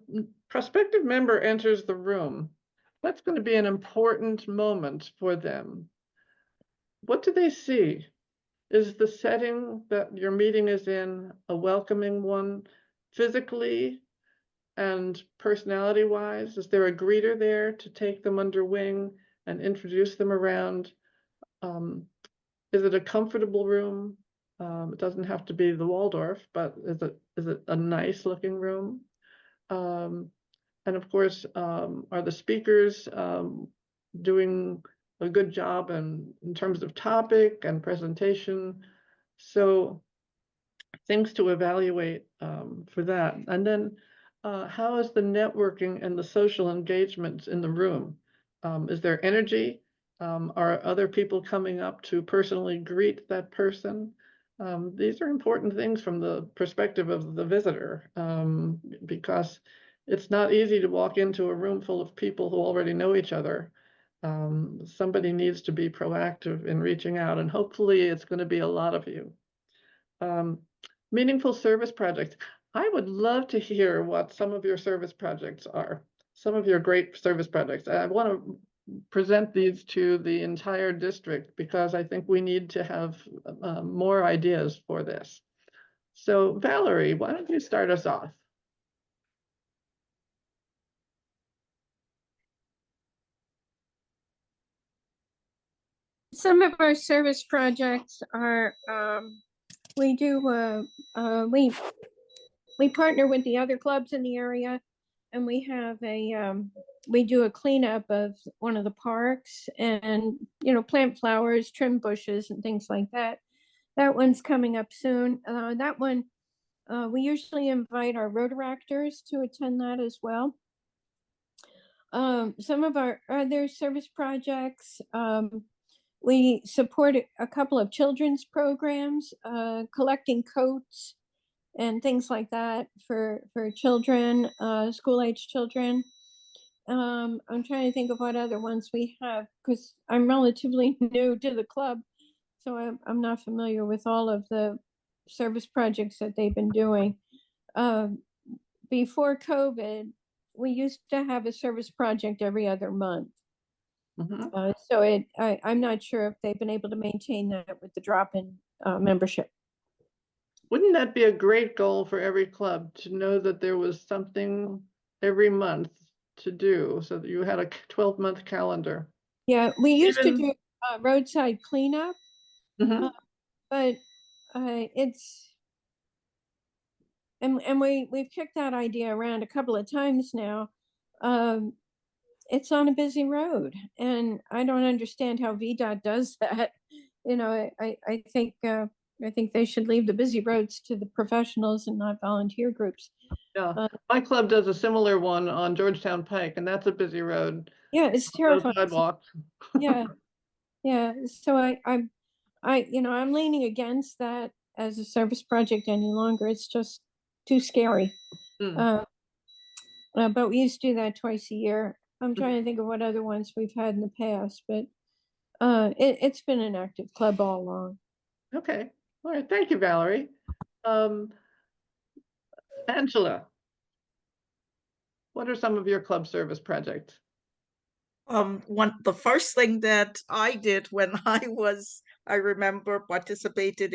Speaker 1: prospective member enters the room, that's going to be an important moment for them. What do they see? Is the setting that your meeting is in a welcoming one, physically and personality-wise? Is there a greeter there to take them under wing and introduce them around? Is it a comfortable room? It doesn't have to be the Waldorf, but is it a nice looking room? And of course, are the speakers doing a good job in terms of topic and presentation? So things to evaluate for that. And then how is the networking and the social engagement in the room? Is there energy? Are other people coming up to personally greet that person? These are important things from the perspective of the visitor, because it's not easy to walk into a room full of people who already know each other. Somebody needs to be proactive in reaching out, and hopefully it's going to be a lot of you. Meaningful service projects. I would love to hear what some of your service projects are, some of your great service projects. I want to present these to the entire district because I think we need to have more ideas for this. So Valerie, why don't you start us off?
Speaker 7: Some of our service projects are, we partner with the other clubs in the area, and we have we do a cleanup of one of the parks, and, plant flowers, trim bushes and things like that. That one's coming up soon. That one, we usually invite our Rotaractors to attend that as well. Some of our other service projects, we support a couple of children's programs, collecting coats and things like that for children, school-age children. I'm trying to think of what other ones we have, because I'm relatively new to the club, so I'm not familiar with all of the service projects that they've been doing. Before COVID, we used to have a service project every other month.
Speaker 1: Mm-hmm.
Speaker 7: So I'm not sure if they've been able to maintain that with the drop in membership.
Speaker 1: Wouldn't that be a great goal for every club, to know that there was something every month to do, so that you had a 12-month calendar?
Speaker 7: Yeah, we used to do roadside cleanup, but it's, and we've kicked that idea around a couple of times now. It's on a busy road, and I don't understand how VDOT does that. I think I think they should leave the busy roads to the professionals and not volunteer groups.
Speaker 1: Yeah, my club does a similar one on Georgetown Pike, and that's a busy road.
Speaker 7: Yeah, it's
Speaker 1: No
Speaker 7: terrifying.
Speaker 1: sidewalks.
Speaker 7: Yeah, yeah. So I'm leaning against that as a service project any longer. It's just too scary.
Speaker 1: Hmm.
Speaker 7: But we used to do that twice a year. I'm trying to think of what other ones we've had in the past, but it's been an active club all along.
Speaker 1: Okay, all right, thank you, Valerie. Angela, what are some of your club service projects?
Speaker 8: The first thing that I did when I remember participated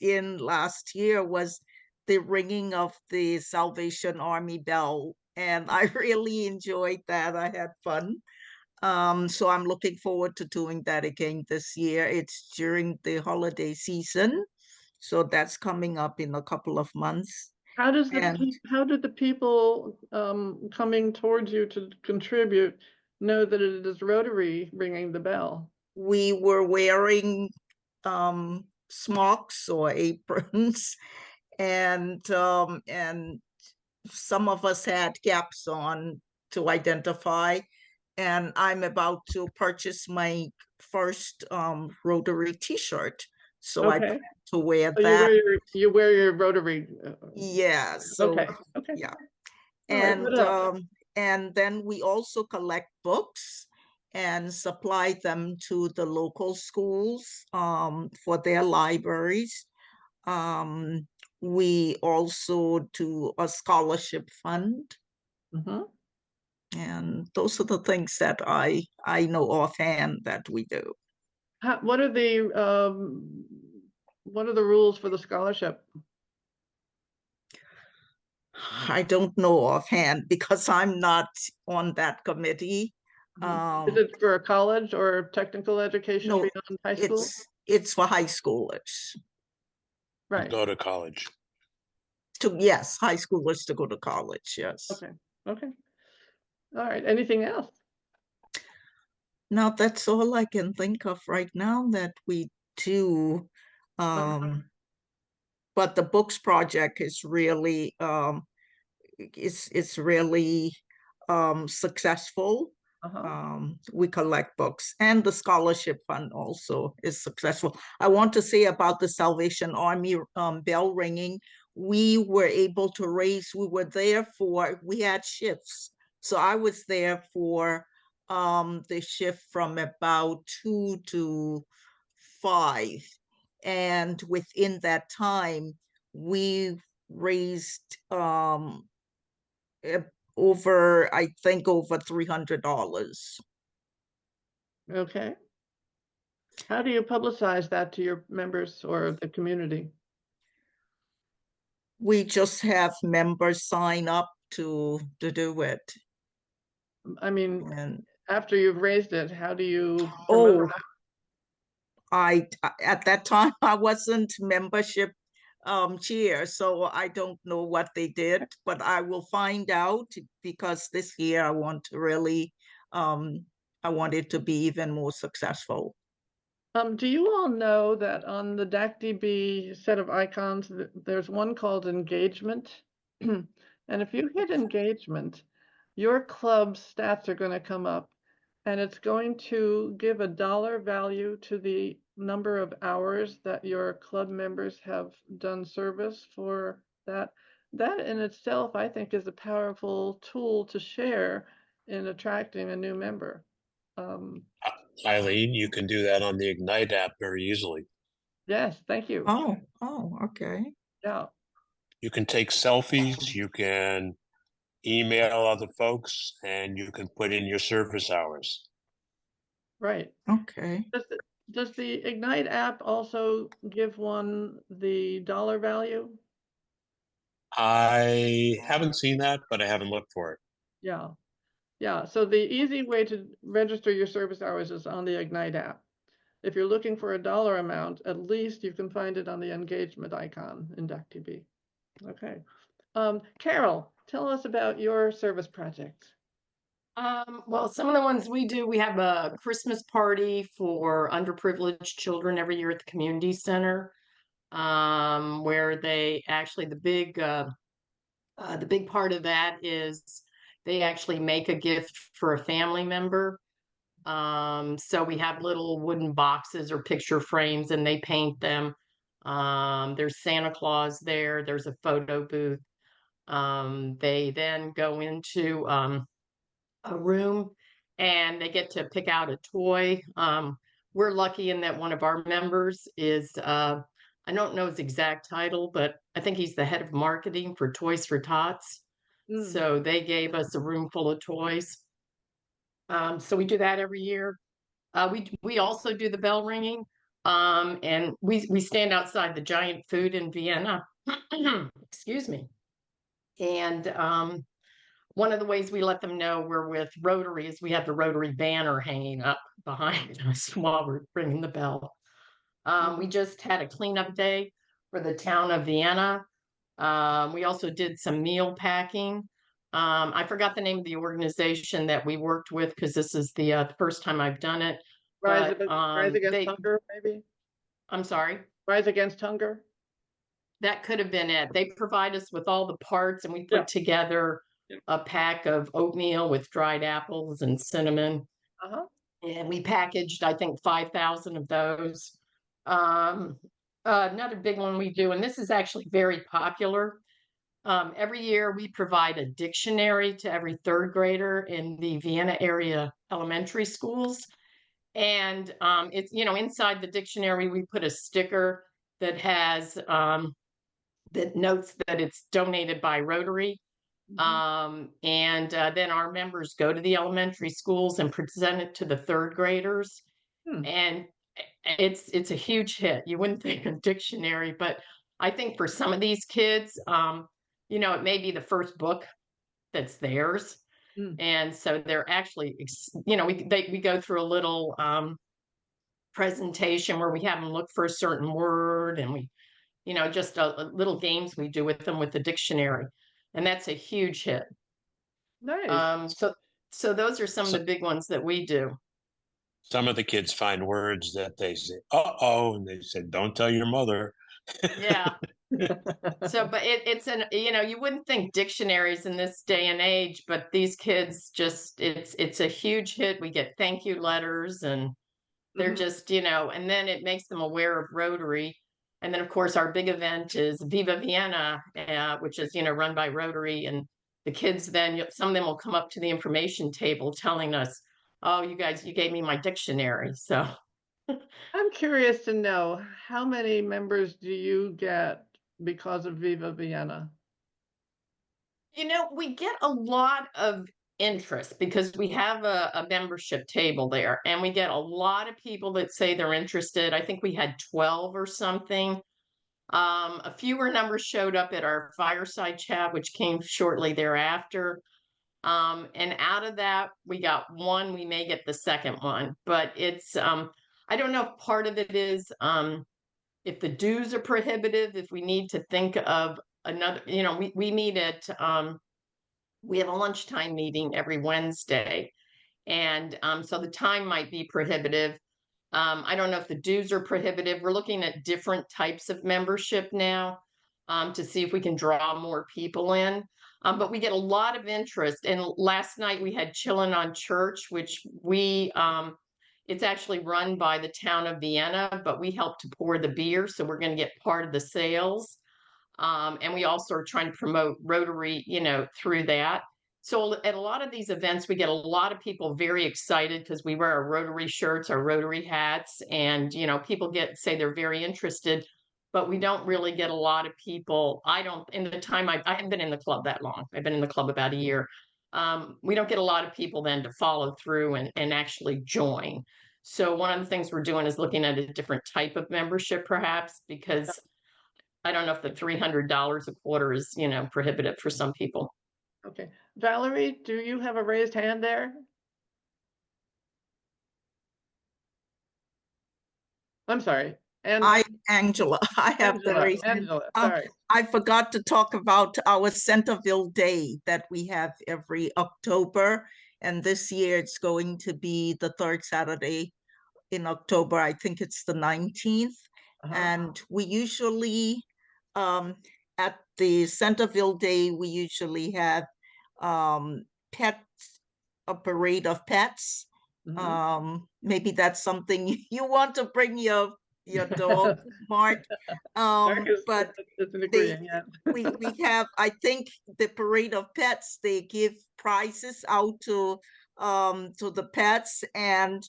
Speaker 8: in last year was the ringing of the Salvation Army bell, and I really enjoyed that. I had fun. So I'm looking forward to doing that again this year. It's during the holiday season, so that's coming up in a couple of months.
Speaker 1: How did
Speaker 8: And
Speaker 1: the people coming towards you to contribute know that it is Rotary ringing the bell?
Speaker 8: we were wearing smocks or aprons, and some of us had caps on to identify. And I'm about to purchase my first Rotary T-shirt, so I
Speaker 1: Okay,
Speaker 8: plan to wear
Speaker 1: so
Speaker 8: that.
Speaker 1: you wear your Rotary.
Speaker 8: Yeah, so
Speaker 1: Okay, okay.
Speaker 8: yeah.
Speaker 1: All right, what else?
Speaker 8: And then we also collect books and supply them to the local schools for their libraries. We also do a scholarship fund,
Speaker 1: Mhm.
Speaker 8: and those are the things that I know offhand that we do.
Speaker 1: What are the rules for the scholarship?
Speaker 8: I don't know offhand because I'm not on that committee.
Speaker 1: Is it for a college or technical education
Speaker 8: No,
Speaker 1: beyond high school?
Speaker 8: it's for high schoolers.
Speaker 1: Right.
Speaker 2: Go to college.
Speaker 8: Yes, high schoolers to go to college, yes.
Speaker 1: Okay, okay. All right, anything else?
Speaker 8: Now, that's all I can think of right now that we do. But the books project is really it's really successful. We collect books, and the scholarship fund also is successful. I want to say about the Salvation Army bell ringing, we were able to raise, we had shifts. So I was there for the shift from about 2 to 5. And within that time, we raised I think over $300.
Speaker 1: Okay. How do you publicize that to your members or the community?
Speaker 8: We just have members sign up to do it.
Speaker 1: I mean,
Speaker 8: And
Speaker 1: after you've raised it, how do you promote it?
Speaker 8: At that time I wasn't membership chair, so I don't know what they did, but I will find out, because this year I want to really I want it to be even more successful.
Speaker 1: Do you all know that on the DACDB set of icons, there's one called engagement? And if you hit engagement, your club's stats are going to come up, and it's going to give a dollar value to the number of hours that your club members have done service for that. That in itself, I think, is a powerful tool to share in attracting a new member.
Speaker 2: Eileen, you can do that on the Ignite app very easily.
Speaker 1: Yes, thank you.
Speaker 8: Okay.
Speaker 1: Yeah.
Speaker 2: You can take selfies, you can email other folks, and you can put in your service hours.
Speaker 1: Right.
Speaker 8: Okay.
Speaker 1: Does the Ignite app also give one the dollar value?
Speaker 2: I haven't seen that, but I haven't looked for it.
Speaker 1: Yeah. Yeah. So the easy way to register your service hours is on the Ignite app. If you're looking for a dollar amount, at least you can find it on the engagement icon in DACDB. Okay. Carol, tell us about your service projects.
Speaker 4: Well, some of the ones we do, we have a Christmas party for underprivileged children every year at the community center, where they actually the big part of that is they actually make a gift for a family member. So we have little wooden boxes or picture frames, and they paint them. There's Santa Claus there. There's a photo booth. They then go into a room and they get to pick out a toy. We're lucky in that one of our members is, I don't know his exact title, but I think he's the head of marketing for Toys for Tots.
Speaker 1: Mm.
Speaker 4: So they gave us a room full of toys. So we do that every year. We also do the bell ringing, and we stand outside the giant food in Vienna. Excuse me. And one of the ways we let them know we're with Rotary is we have the Rotary banner hanging up behind us while we're ringing the bell. We just had a cleanup day for the town of Vienna. We also did some meal packing. I forgot the name of the organization that we worked with because this is the first time I've done it.
Speaker 1: Rise
Speaker 4: But
Speaker 1: Against Hunger, maybe?
Speaker 4: I'm sorry?
Speaker 1: Rise Against Hunger?
Speaker 4: That could have been it. They provide us with all the parts, and we put together a pack of oatmeal with dried apples and cinnamon.
Speaker 1: Uh-huh.
Speaker 4: And we packaged, I think, 5,000 of those. Another big one we do, and this is actually very popular. Every year we provide a dictionary to every third grader in the Vienna area elementary schools. And it's, inside the dictionary, we put a sticker that has, that notes that it's donated by Rotary. And then our members go to the elementary schools and present it to the third graders. And it's a huge hit. You wouldn't think a dictionary, but I think for some of these kids, it may be the first book that's theirs. And so they're actually, we go through a little presentation where we have them look for a certain word, and we, just a little games we do with them with the dictionary. And that's a huge hit.
Speaker 1: Nice.
Speaker 4: So those are some of the big ones that we do.
Speaker 2: Some of the kids find words that they say, uh-oh, and they said, don't tell your mother.
Speaker 4: Yeah. So, but it's you wouldn't think dictionaries in this day and age, but these kids just, it's a huge hit. We get thank you letters, and they're just, and then it makes them aware of Rotary. And then, of course, our big event is Viva Vienna, which is, run by Rotary. And the kids then, some of them will come up to the information table telling us, oh, you guys, you gave me my dictionary. So
Speaker 1: I'm curious to know, how many members do you get because of Viva Vienna?
Speaker 4: we get a lot of interest because we have a membership table there, and we get a lot of people that say they're interested. I think we had 12 or something. A fewer numbers showed up at our fireside chat, which came shortly thereafter. And out of that, we got one. We may get the second one, but it's I don't know if part of it is if the dues are prohibitive, if we need to think of another, we meet at we have a lunchtime meeting every Wednesday. And so the time might be prohibitive. I don't know if the dues are prohibitive. We're looking at different types of membership now to see if we can draw more people in. But we get a lot of interest. And last night we had Chillin' on Church, which it's actually run by the town of Vienna, but we help to pour the beer. So we're going to get part of the sales. And we also are trying to promote Rotary, through that. So at a lot of these events, we get a lot of people very excited because we wear our Rotary shirts, our Rotary hats, and, people say they're very interested, but we don't really get a lot of people. In the time I haven't been in the club that long. I've been in the club about a year. We don't get a lot of people then to follow through and actually join. So one of the things we're doing is looking at a different type of membership, perhaps, because I don't know if the $300 a quarter is, prohibitive for some people.
Speaker 1: Okay. Valerie, do you have a raised hand there? I'm sorry.
Speaker 8: Angela, I have the
Speaker 1: Angela,
Speaker 8: raised hand.
Speaker 1: Angela, sorry.
Speaker 8: I forgot to talk about our Centerville Day that we have every October. And this year it's going to be the third Saturday in October. I think it's the 19th. And we usually, at the Centerville Day, we usually have pets, a parade of pets. Maybe that's something you want to bring your dog, Mark. But we have, I think the parade of pets, they give prizes out to the pets, and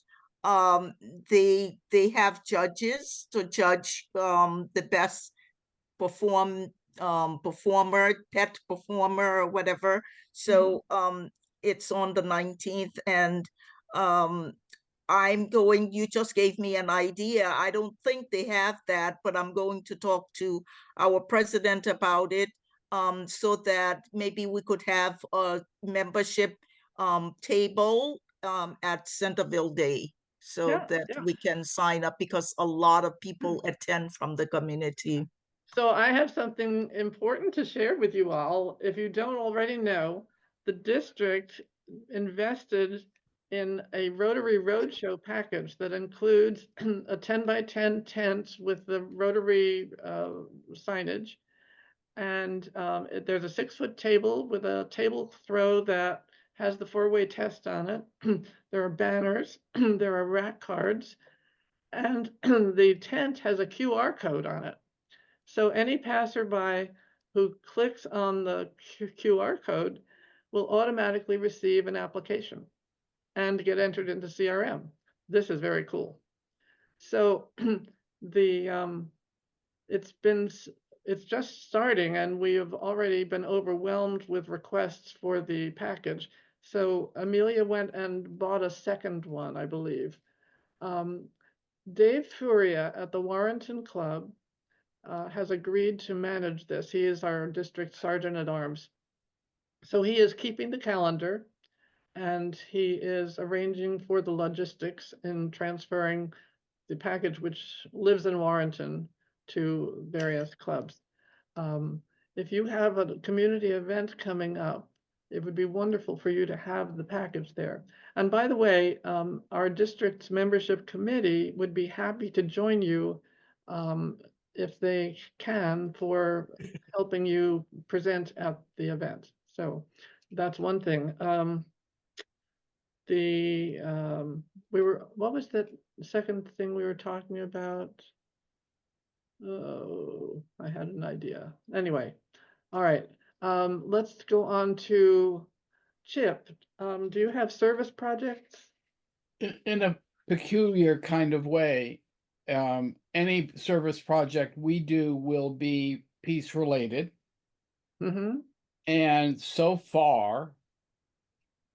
Speaker 8: they have judges to judge the best performer, pet performer, or whatever. So it's on the 19th, and you just gave me an idea. I don't think they have that, but I'm going to talk to our president about it, so that maybe we could have a membership table at Centerville Day, so that we can sign up, because a lot of people attend from the community.
Speaker 1: So I have something important to share with you all. If you don't already know, the district invested in a Rotary Roadshow package that includes a 10 by 10 tent with the Rotary signage. And there's a 6-foot table with a table throw that has the 4-way test on it. There are banners, there are rack cards, and the tent has a QR code on it. So any passerby who clicks on the QR code will automatically receive an application and get entered into CRM. This is very cool. So it's just starting, and we have already been overwhelmed with requests for the package. So Amelia went and bought a second one, I believe. Dave Furia at the Warrenton Club has agreed to manage this. He is our district sergeant at arms. So he is keeping the calendar, and he is arranging for the logistics in transferring the package, which lives in Warrenton, to various clubs. If you have a community event coming up, it would be wonderful for you to have the package there. And by the way, our district's membership committee would be happy to join you if they can, for helping you present at the event. So that's one thing. What was the second thing we were talking about? Oh, I had an idea. Anyway, all right. Let's go on to Chip. Do you have service projects?
Speaker 5: In a peculiar kind of way, any service project we do will be peace related. And so far,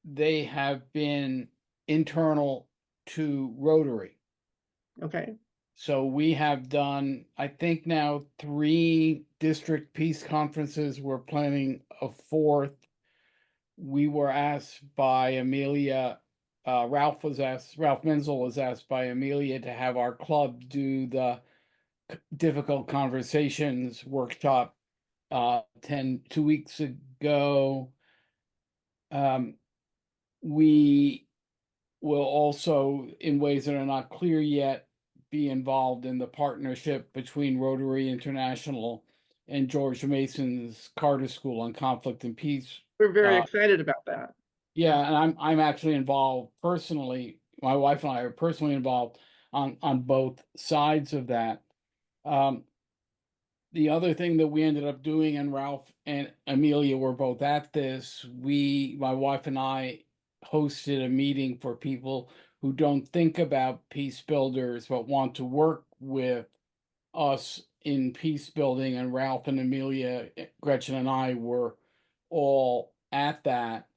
Speaker 5: they have been internal to Rotary.
Speaker 1: Okay.
Speaker 5: So we have done, I think now, 3 district peace conferences. We're planning a 4th. We were asked by Amelia, Ralph Menzel was asked by Amelia to have our club do the difficult conversations workshop 2 weeks ago. We will also, in ways that are not clear yet, be involved in the partnership between Rotary International and George Mason's Carter School on Conflict and Peace.
Speaker 1: We're very excited about that.
Speaker 5: Yeah, and I'm actually involved personally. My wife and I are personally involved on both sides of that. The other thing that we ended up doing, and Ralph and Amelia were both at this, my wife and I hosted a meeting for people who don't think about peace builders but want to work with us in peace building, and Ralph and Amelia, Gretchen and I were all at that.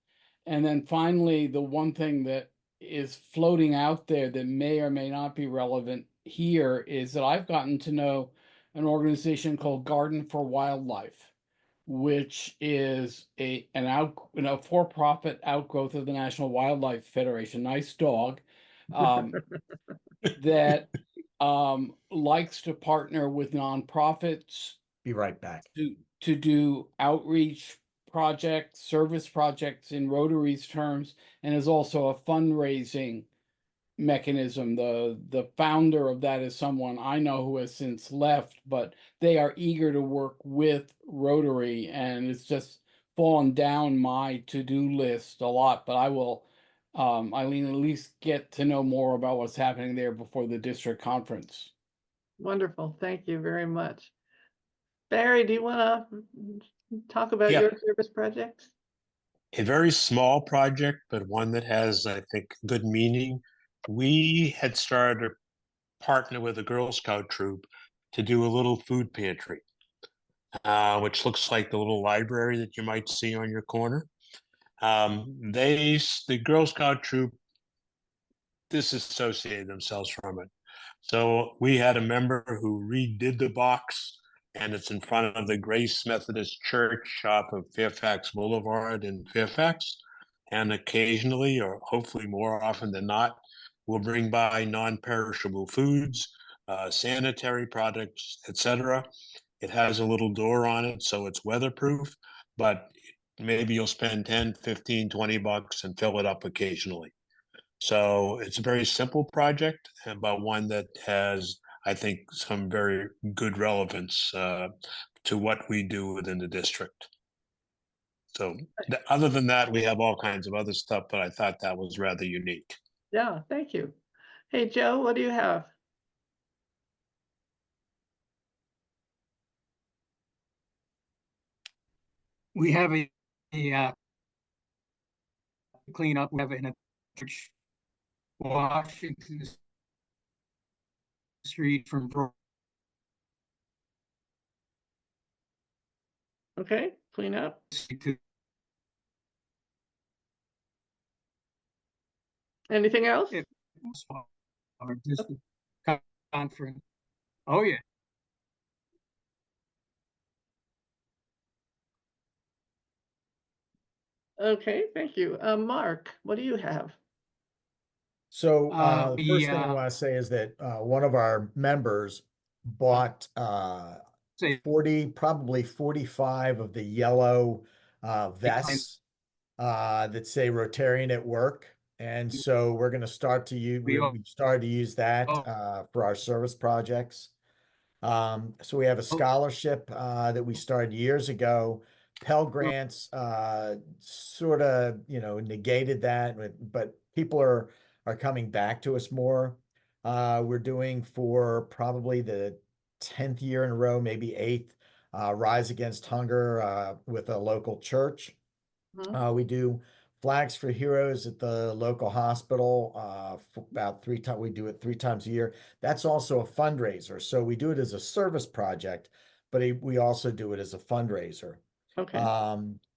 Speaker 5: And then finally, the one thing that is floating out there that may or may not be relevant here is that I've gotten to know an organization called Garden for Wildlife, which is a for-profit outgrowth of the National Wildlife Federation. Nice dog. That likes to partner with nonprofits.
Speaker 3: Be right back.
Speaker 5: To do outreach project, service projects in Rotary's terms, and is also a fundraising mechanism. The founder of that is someone I know who has since left, but they are eager to work with Rotary, and it's just fallen down my to-do list a lot. But I will, Eileen, at least get to know more about what's happening there before the district conference.
Speaker 1: Wonderful. Thank you very much. Barry, do you want to talk about
Speaker 2: Yeah.
Speaker 1: your service projects?
Speaker 2: A very small project, but one that has, I think, good meaning. We had started to partner with a Girl Scout troop to do a little food pantry, which looks like the little library that you might see on your corner. The Girl Scout troop disassociated themselves from it. So we had a member who redid the box, and it's in front of the Grace Methodist Church off of Fairfax Boulevard in Fairfax. And occasionally, or hopefully more often than not, we'll bring by non-perishable foods, sanitary products, etc. It has a little door on it, so it's weatherproof, but maybe you'll spend 10, 15, 20 bucks and fill it up occasionally. So it's a very simple project, but one that has, I think, some very good relevance to what we do within the district. So other than that, we have all kinds of other stuff, but I thought that was rather unique.
Speaker 1: Yeah, thank you. Hey, Joe, what do you have?
Speaker 6: We have a cleanup. We have it in a church, Washington Street from
Speaker 1: Okay, clean up.
Speaker 6: to
Speaker 1: Anything else?
Speaker 6: it. Or just a conference. Oh yeah.
Speaker 1: Okay, thank you. Mark, what do you have?
Speaker 3: So the
Speaker 6: We,
Speaker 3: first thing I want to say is that one of our members bought
Speaker 6: say
Speaker 3: 40, probably 45 of the yellow vests that say Rotarian at Work. And so we're going to start to use, we've started to use that for our service projects. So we have a scholarship that we started years ago. Pell Grants sort of, negated that, but people are coming back to us more. We're doing for probably the 10th year in a row, maybe 8th, Rise Against Hunger with a local church. We do Flags for Heroes at the local hospital for about 3 times. We do it 3 times a year. That's also a fundraiser. So we do it as a service project, but we also do it as a fundraiser.
Speaker 1: Okay.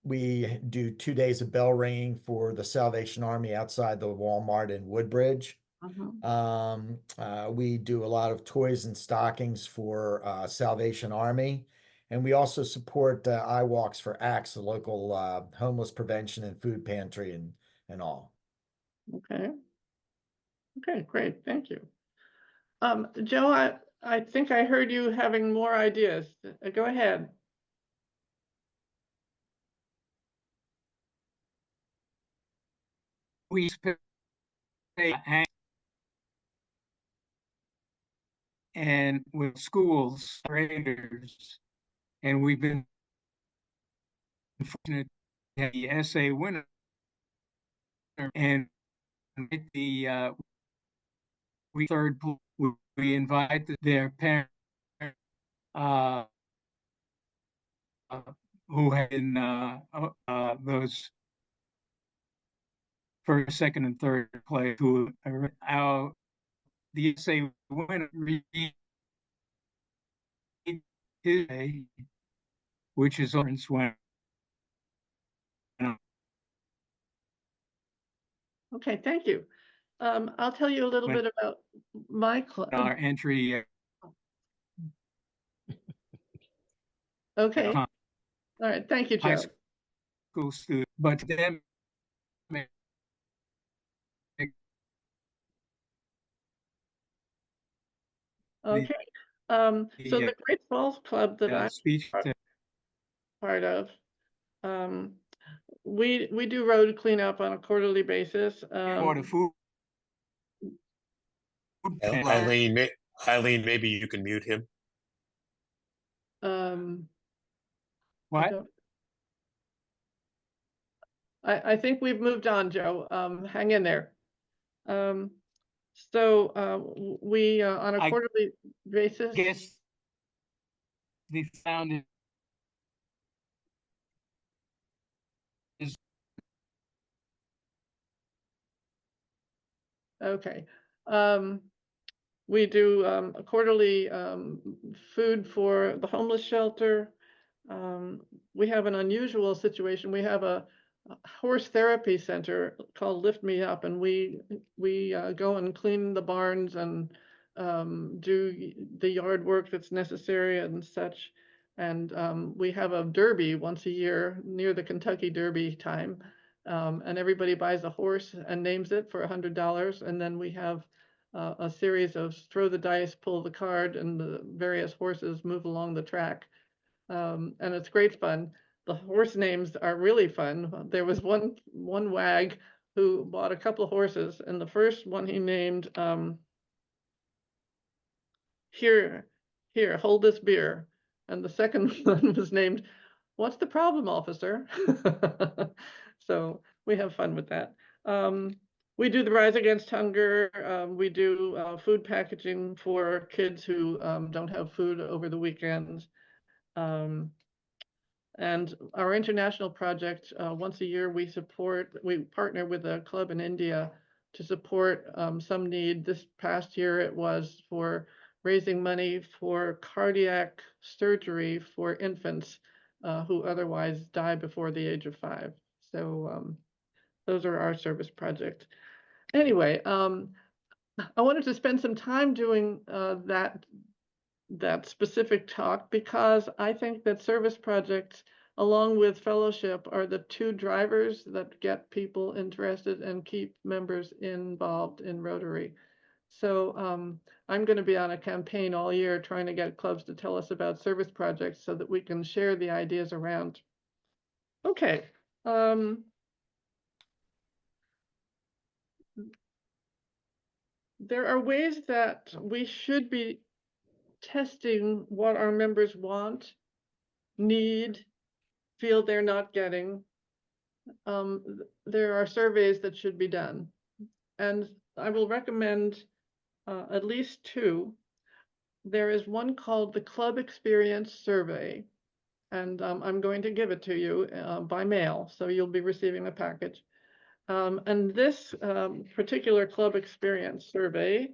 Speaker 3: We do 2 days of bell ringing for the Salvation Army outside the Walmart in Woodbridge. We do a lot of toys and stockings for Salvation Army. And we also support iWalks for ACTS, the local homeless prevention and food pantry and all.
Speaker 1: Okay. Okay, great. Thank you. Joe, I think I heard you having more ideas. Go ahead.
Speaker 6: we pay and with schools, graders, and we've been fortunate to have the essay winner and the we invite their parents who had been those first, second, and third place who are the essay winner read his, which is when.
Speaker 1: Okay, thank you. I'll tell you a little bit about my club.
Speaker 6: Our entry.
Speaker 1: Okay. All right. Thank you, Joe.
Speaker 6: High school student, but then.
Speaker 1: Okay. So the Great Falls Club that I'm part of We do road cleanup on a quarterly basis.
Speaker 6: For the food. pantry.
Speaker 2: Eileen, maybe you can mute him.
Speaker 1: I
Speaker 6: What?
Speaker 1: don't- I think we've moved on, Joe. Hang in there. We on a
Speaker 6: I
Speaker 1: quarterly basis.
Speaker 6: Guess they found it is
Speaker 1: Okay. We do a quarterly food for the homeless shelter. We have an unusual situation. We have a horse therapy center called Lift Me Up, and we go and clean the barns and do the yard work that's necessary and such. And we have a derby once a year near the Kentucky Derby time. And everybody buys a horse and names it for $100. And then we have a series of throw the dice, pull the card, and the various horses move along the track. And it's great fun. The horse names are really fun. There was one wag who bought a couple of horses, and the first one he named here, hold this beer. And the second one was named, what's the problem, officer? So we have fun with that. We do the Rise Against Hunger. We do food packaging for kids who don't have food over the weekends. And our international project, once a year, we partner with a club in India to support some need. This past year, it was for raising money for cardiac surgery for infants who otherwise die before the age of 5. So those are our service projects. Anyway, I wanted to spend some time doing that specific talk because I think that service projects along with fellowship are the two drivers that get people interested and keep members involved in Rotary. So I'm going to be on a campaign all year trying to get clubs to tell us about service projects so that we can share the ideas around. Okay. There are ways that we should be testing what our members want, need, feel they're not getting. There are surveys that should be done. And I will recommend at least 2. There is one called the Club Experience Survey, and I'm going to give it to you by mail, so you'll be receiving a package. And this particular Club Experience Survey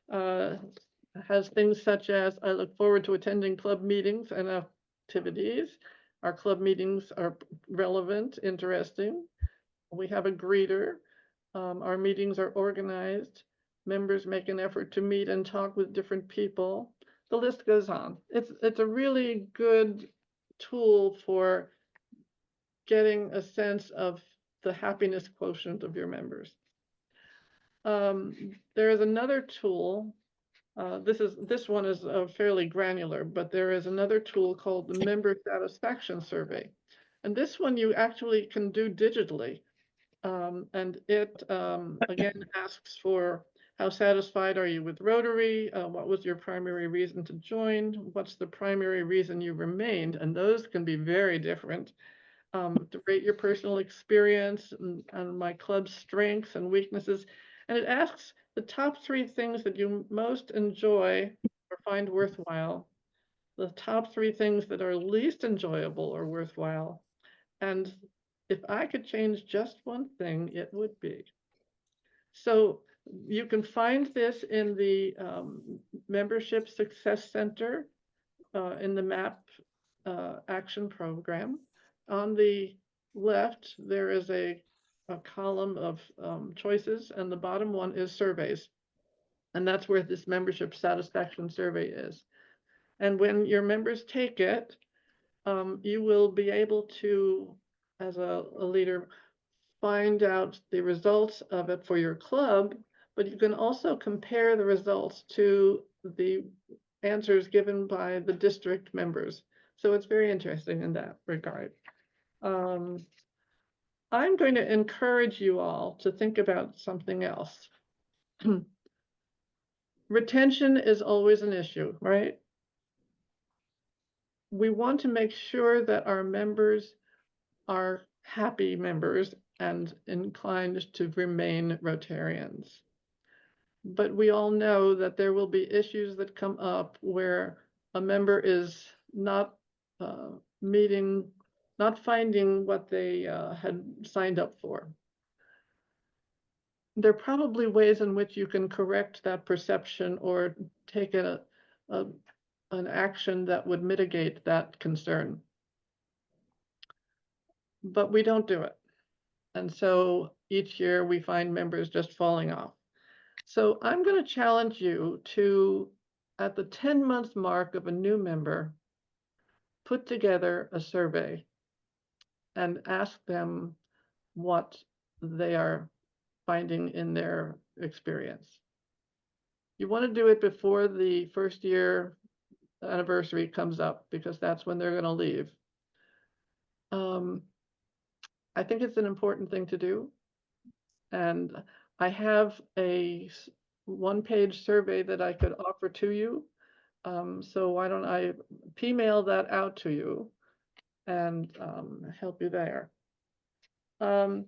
Speaker 1: has things such as, I look forward to attending club meetings and activities. Our club meetings are relevant, interesting. We have a greeter. Our meetings are organized. Members make an effort to meet and talk with different people. The list goes on. It's a really good tool for getting a sense of the happiness quotient of your members. There is another tool. This one is fairly granular, but there is another tool called the Member Satisfaction Survey. And this one you actually can do digitally. And it, again, asks for how satisfied are you with Rotary? What was your primary reason to join? What's the primary reason you remained? And those can be very different. To rate your personal experience and my club's strengths and weaknesses. And it asks the top 3 things that you most enjoy or find worthwhile, the top 3 things that are least enjoyable or worthwhile. And if I could change just one thing, it would be. So you can find this in the Membership Success Center in the MAP action program. On the left, there is a column of choices, and the bottom one is surveys. And that's where this membership satisfaction survey is. And when your members take it, you will be able to, as a leader, find out the results of it for your club, but you can also compare the results to the answers given by the district members. So it's very interesting in that regard. I'm going to encourage you all to think about something else. Retention is always an issue, right? We want to make sure that our members are happy members and inclined to remain Rotarians. But we all know that there will be issues that come up where a member is not not finding what they had signed up for. There are probably ways in which you can correct that perception or take an action that would mitigate that concern. But we don't do it. And so each year we find members just falling off. So I'm going to challenge you to, at the 10-month mark of a new member, put together a survey and ask them what they are finding in their experience. You want to do it before the first year anniversary comes up, because that's when they're going to leave. I think it's an important thing to do. And I have a one-page survey that I could offer to you. So why don't I email that out to you and help you there. One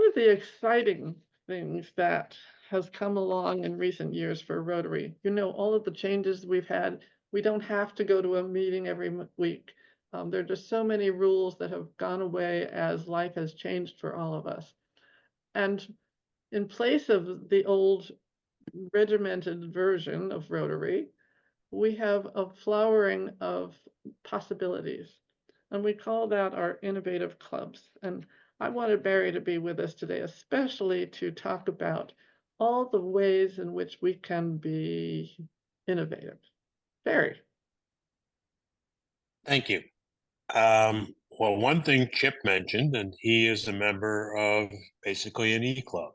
Speaker 1: of the exciting things that has come along in recent years for Rotary, you know, all of the changes we've had, we don't have to go to a meeting every week. There are just so many rules that have gone away as life has changed for all of us. And in place of the old regimented version of Rotary, we have a flowering of possibilities. And we call that our innovative clubs. And I wanted Barry to be with us today, especially to talk about all the ways in which we can be innovative. Barry.
Speaker 2: Thank you. Well, one thing Chip mentioned, and he is a member of basically an E-Club.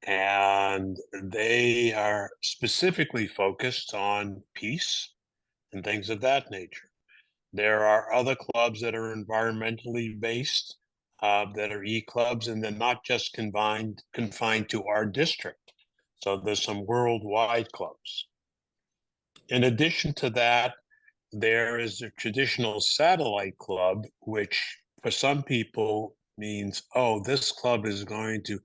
Speaker 2: And they are specifically focused on peace and things of that nature. There are other clubs that are environmentally based, that are E-Clubs, and they're not just confined to our district. So there's some worldwide clubs. In addition to that, there is a traditional satellite club, which for some people means, oh, this club is going to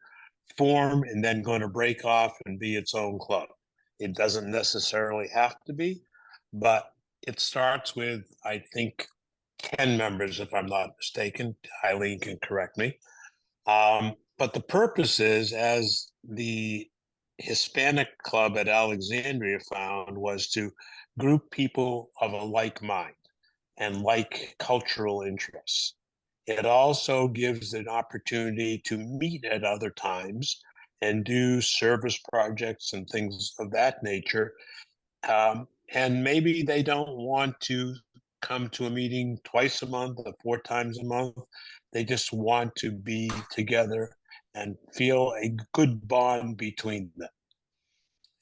Speaker 2: form and then going to break off and be its own club. It doesn't necessarily have to be, but it starts with, I think, 10 members, if I'm not mistaken. Eileen can correct me. But the purpose is, as the Hispanic club at Alexandria found, was to group people of a like mind and like cultural interests. It also gives an opportunity to meet at other times and do service projects and things of that nature. And maybe they don't want to come to a meeting twice a month or 4 times a month. They just want to be together and feel a good bond between them.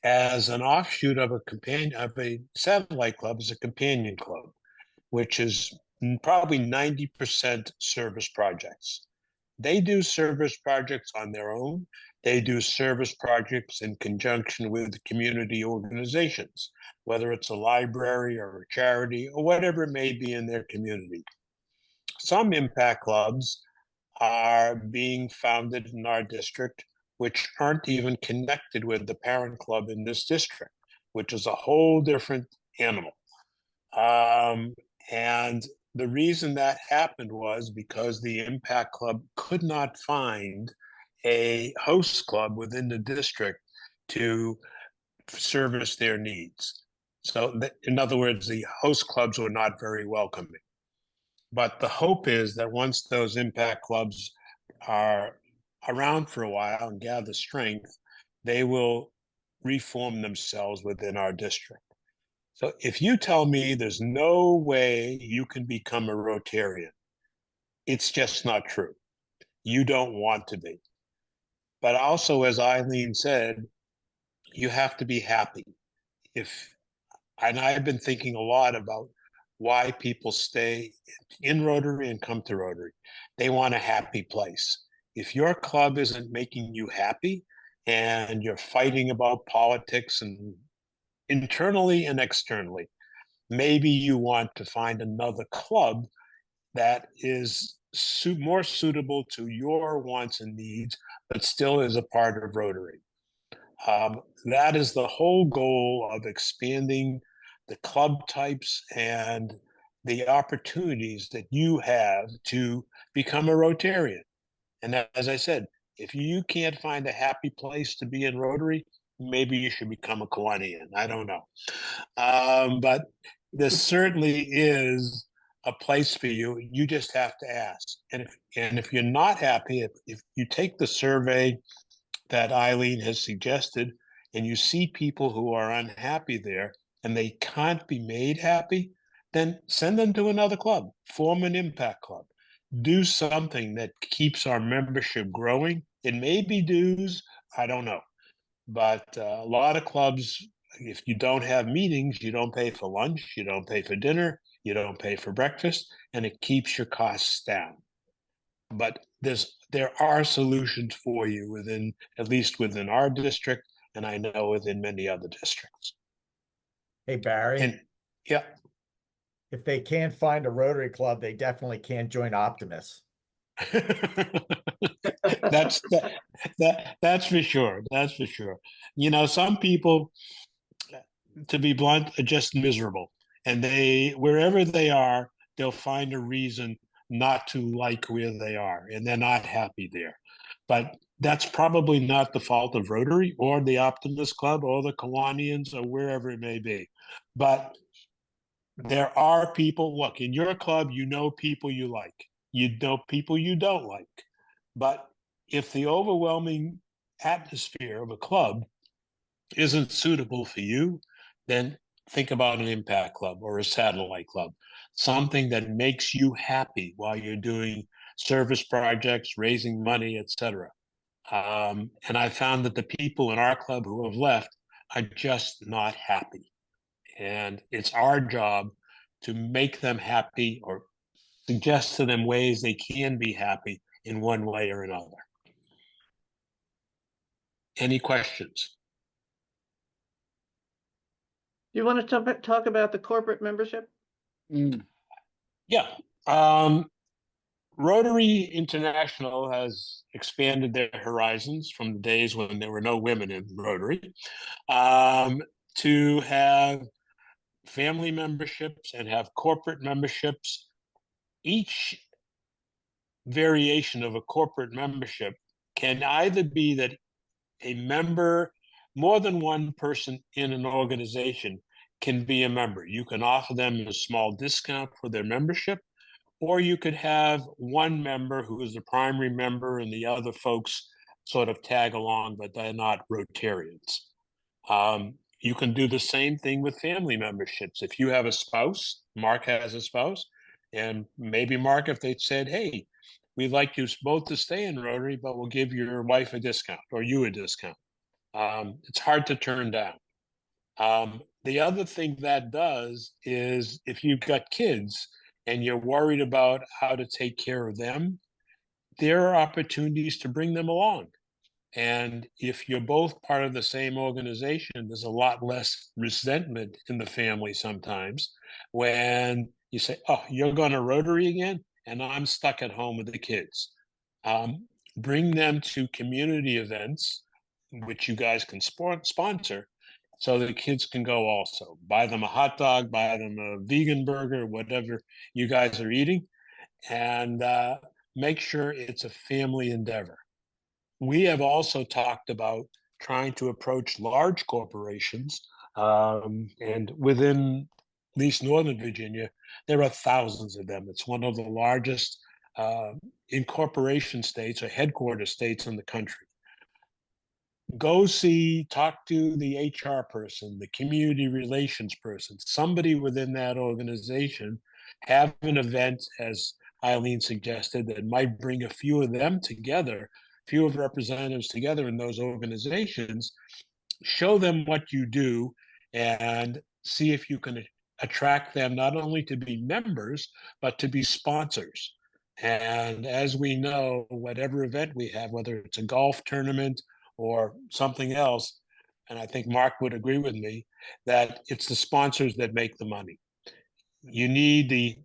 Speaker 2: As an offshoot of a satellite club is a companion club, which is probably 90% service projects. They do service projects on their own. They do service projects in conjunction with community organizations, whether it's a library or a charity or whatever it may be in their community. Some impact clubs are being founded in our district, which aren't even connected with the parent club in this district, which is a whole different animal. And the reason that happened was because the Impact Club could not find a host club within the district to service their needs. So in other words, the host clubs were not very welcoming. But the hope is that once those Impact Clubs are around for a while and gather strength, they will reform themselves within our district. So if you tell me there's no way you can become a Rotarian, it's just not true. You don't want to be. But also, as Eileen said, you have to be happy. And I've been thinking a lot about why people stay in Rotary and come to Rotary. They want a happy place. If your club isn't making you happy and you're fighting about politics and internally and externally, maybe you want to find another club that is more suitable to your wants and needs, but still is a part of Rotary. That is the whole goal of expanding the club types and the opportunities that you have to become a Rotarian. And as I said, if you can't find a happy place to be in Rotary, maybe you should become a Kiwanean. I don't know. But there certainly is a place for you. You just have to ask. And if you're not happy, if you take the survey that Eileen has suggested, and you see people who are unhappy there and they can't be made happy, then send them to another club, form an impact club, do something that keeps our membership growing. It may be dues, I don't know. But a lot of clubs, if you don't have meetings, you don't pay for lunch, you don't pay for dinner, you don't pay for breakfast, and it keeps your costs down. But there are solutions for you within, at least within our district, and I know within many other districts.
Speaker 3: Hey, Barry.
Speaker 2: And yeah,
Speaker 3: if they can't find a Rotary club, they definitely can't join Optimus.
Speaker 2: that's for sure. That's for sure. You know, some people, to be blunt, are just miserable, and wherever they are, they'll find a reason not to like where they are, and they're not happy there. But that's probably not the fault of Rotary or the Optimist Club or the Kiwaneans or wherever it may be. But there are people, look, in your club, you know people you like. You know people you don't like. But if the overwhelming atmosphere of a club isn't suitable for you, then think about an impact club or a satellite club, something that makes you happy while you're doing service projects, raising money, etc. And I found that the people in our club who have left are just not happy. And it's our job to make them happy or suggest to them ways they can be happy in one way or another. Any questions?
Speaker 1: You want to talk about the corporate membership?
Speaker 2: Yeah. Rotary International has expanded their horizons from the days when there were no women in Rotary to have family memberships and have corporate memberships. Each variation of a corporate membership can either be that a member, more than one person in an organization can be a member. You can offer them a small discount for their membership, or you could have one member who is the primary member and the other folks sort of tag along, but they're not Rotarians. You can do the same thing with family memberships. If you have a spouse, Mark has a spouse, and maybe Mark, if they said, hey, we'd like you both to stay in Rotary, but we'll give your wife a discount or you a discount. It's hard to turn down. The other thing that does is if you've got kids and you're worried about how to take care of them, there are opportunities to bring them along. And if you're both part of the same organization, there's a lot less resentment in the family sometimes when you say, oh, you're going to Rotary again? And I'm stuck at home with the kids. Bring them to community events, which you guys can sponsor, so the kids can go also. Buy them a hot dog, buy them a vegan burger, whatever you guys are eating, and make sure it's a family endeavor. We have also talked about trying to approach large corporations, and within at least Northern Virginia, there are thousands of them. It's one of the largest incorporation states or headquarter states in the country. Go talk to the HR person, the community relations person, somebody within that organization, have an event, as Eileen suggested, that might bring a few of them together, few of representatives together in those organizations, show them what you do and see if you can attract them not only to be members, but to be sponsors. And as we know, whatever event we have, whether it's a golf tournament or something else, and I think Mark would agree with me, that it's the sponsors that make the money. You need the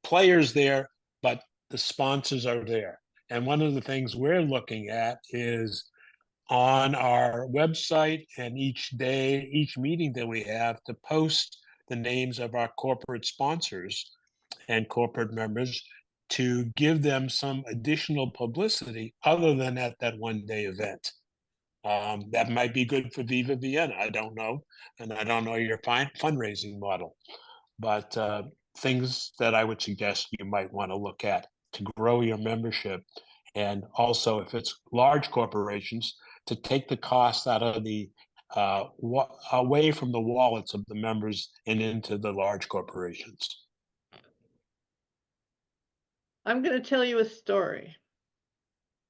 Speaker 2: players there, but the sponsors are there. And one of the things we're looking at is on our website, and each day, each meeting that we have, to post the names of our corporate sponsors and corporate members to give them some additional publicity other than at that one-day event. That might be good for Viva Vienna. I don't know. And I don't know your fundraising model. But things that I would suggest you might want to look at to grow your membership. And also, if it's large corporations, to take the cost out of the away from the wallets of the members and into the large corporations.
Speaker 1: I'm going to tell you a story.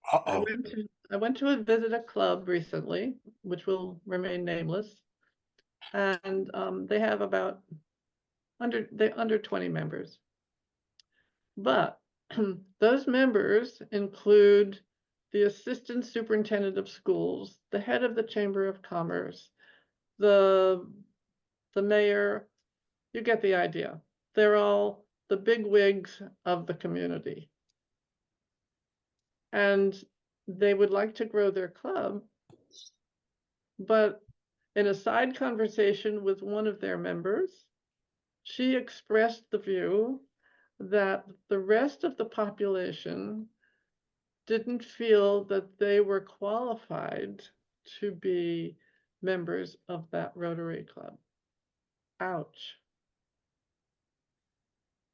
Speaker 1: I went to visit a club recently, which will remain nameless, and they have about under 20 members. But those members include the assistant superintendent of schools, the head of the Chamber of Commerce, the mayor. You get the idea. They're all the big wigs of the community. And they would like to grow their club, but in a side conversation with one of their members, she expressed the view that the rest of the population didn't feel that they were qualified to be members of that Rotary Club. Ouch.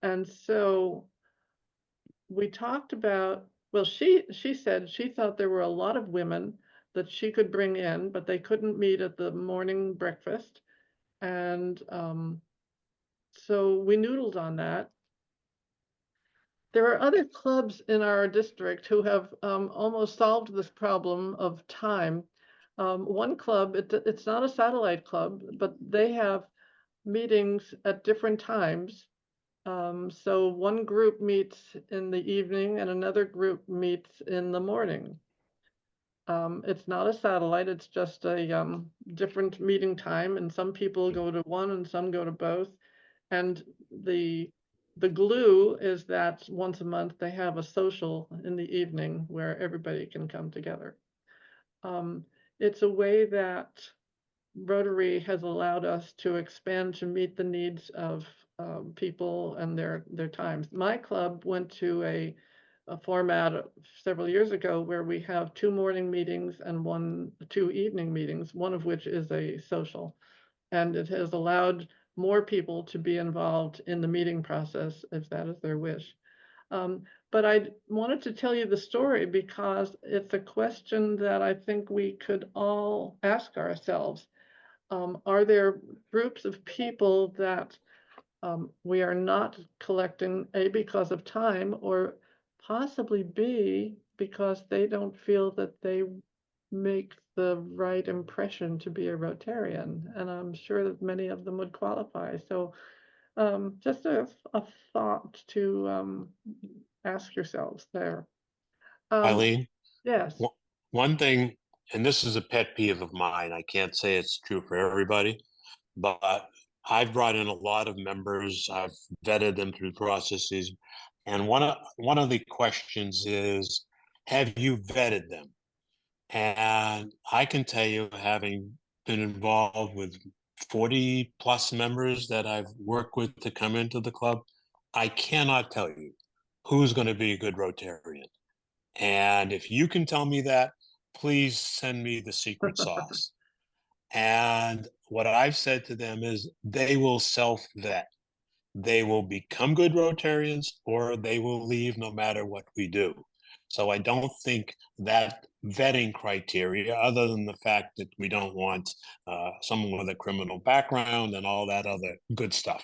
Speaker 1: And so we talked about, well, she said she thought there were a lot of women that she could bring in, but they couldn't meet at the morning breakfast. And so we noodled on that. There are other clubs in our district who have almost solved this problem of time. One club, it's not a satellite club, but they have meetings at different times. So one group meets in the evening and another group meets in the morning. It's not a satellite, it's just a different meeting time, and some people go to one and some go to both. And the glue is that once a month they have a social in the evening where everybody can come together. It's a way that Rotary has allowed us to expand to meet the needs of people and their times. My club went to a format several years ago where we have 2 morning meetings and 2 evening meetings, one of which is a social. And it has allowed more people to be involved in the meeting process if that is their wish. But I wanted to tell you the story because it's a question that I think we could all ask ourselves. Are there groups of people that we are not collecting, A, because of time, or possibly B, because they don't feel that they make the right impression to be a Rotarian? And I'm sure that many of them would qualify. So just a thought to ask yourselves there.
Speaker 2: Eileen,
Speaker 1: Yes.
Speaker 2: one thing, and this is a pet peeve of mine, I can't say it's true for everybody, but I've brought in a lot of members, I've vetted them through processes, and one of the questions is, have you vetted them? And I can tell you, having been involved with 40 plus members that I've worked with to come into the club, I cannot tell you who's going to be a good Rotarian. And if you can tell me that, please send me the secret sauce. And what I've said to them is they will self-vet. They will become good Rotarians or they will leave no matter what we do. So I don't think that vetting criteria, other than the fact that we don't want someone with a criminal background and all that other good stuff,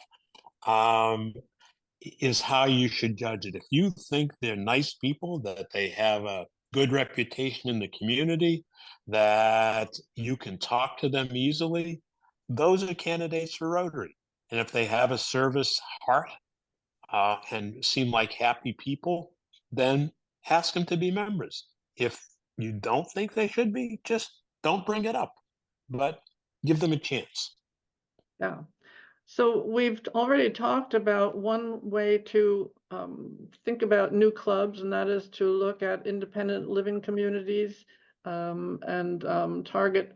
Speaker 2: is how you should judge it. If you think they're nice people, that they have a good reputation in the community, that you can talk to them easily, those are candidates for Rotary. And if they have a service heart and seem like happy people, then ask them to be members. If you don't think they should be, just don't bring it up, but give them a chance.
Speaker 1: Yeah. So we've already talked about one way to think about new clubs, and that is to look at independent living communities and target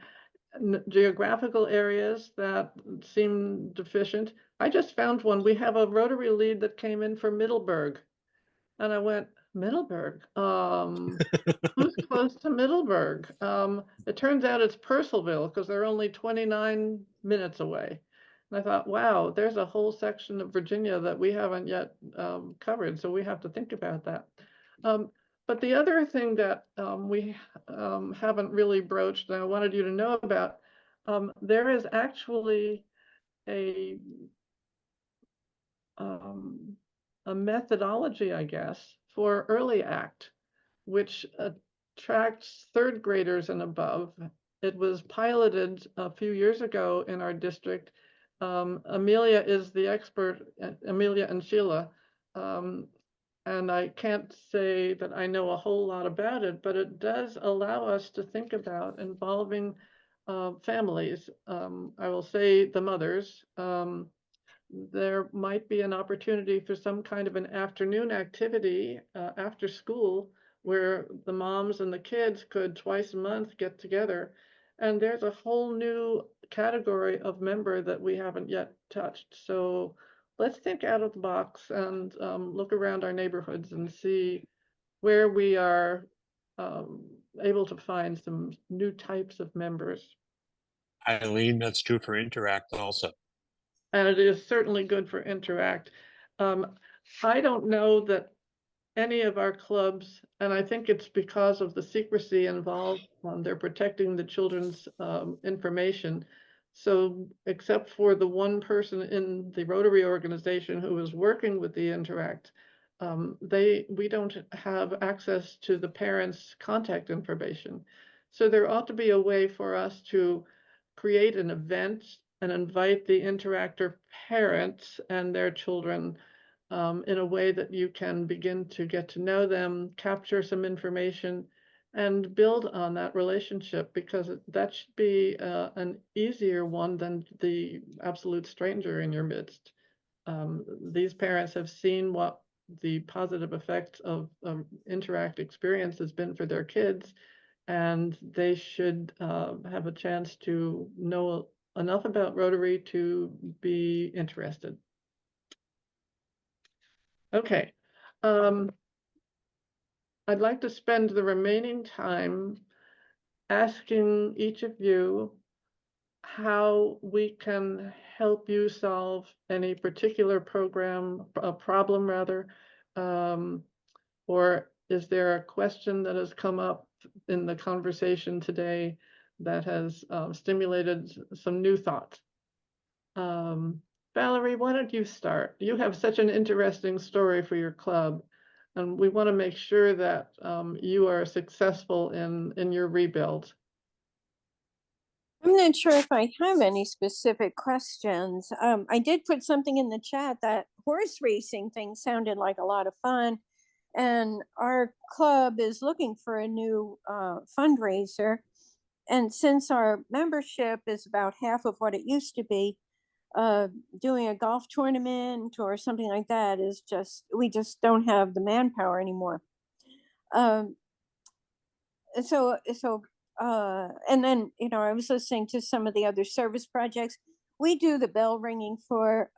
Speaker 1: geographical areas that seem deficient. I just found one. We have a Rotary lead that came in for Middleburg, and I went, Middleburg? Who's close to Middleburg? It turns out it's Purcellville because they're only 29 minutes away. And I thought, wow, there's a whole section of Virginia that we haven't yet covered, so we have to think about that. But the other thing that we haven't really broached, and I wanted you to know about, there is actually a methodology, I guess, for Early Act, which attracts third graders and above. It was piloted a few years ago in our district. Amelia is the expert, Amelia and Sheila, and I can't say that I know a whole lot about it, but it does allow us to think about involving families. I will say the mothers. There might be an opportunity for some kind of an afternoon activity after school where the moms and the kids could twice a month get together. And there's a whole new category of member that we haven't yet touched. So let's think out of the box and look around our neighborhoods and see where we are able to find some new types of members.
Speaker 2: Eileen, that's true for Interact also.
Speaker 1: And it is certainly good for Interact. I don't know that any of our clubs, and I think it's because of the secrecy involved, they're protecting the children's information. So except for the one person in the Rotary organization who is working with the Interact, we don't have access to the parents' contact information. So there ought to be a way for us to create an event and invite the Interactor parents and their children in a way that you can begin to get to know them, capture some information, and build on that relationship, because that should be an easier one than the absolute stranger in your midst. These parents have seen what the positive effects of Interact experience has been for their kids, and they should have a chance to know enough about Rotary to be interested. Okay. I'd like to spend the remaining time asking each of you how we can help you solve any particular problem rather, or is there a question that has come up in the conversation today that has stimulated some new thoughts? Valerie, why don't you start? You have such an interesting story for your club, and we want to make sure that you are successful in your rebuild.
Speaker 7: I'm not sure if I have any specific questions. I did put something in the chat. That horse racing thing sounded like a lot of fun. And our club is looking for a new fundraiser. And since our membership is about half of what it used to be, doing a golf tournament or something like that is we just don't have the manpower anymore. And then, I was listening to some of the other service projects. We do the bell ringing for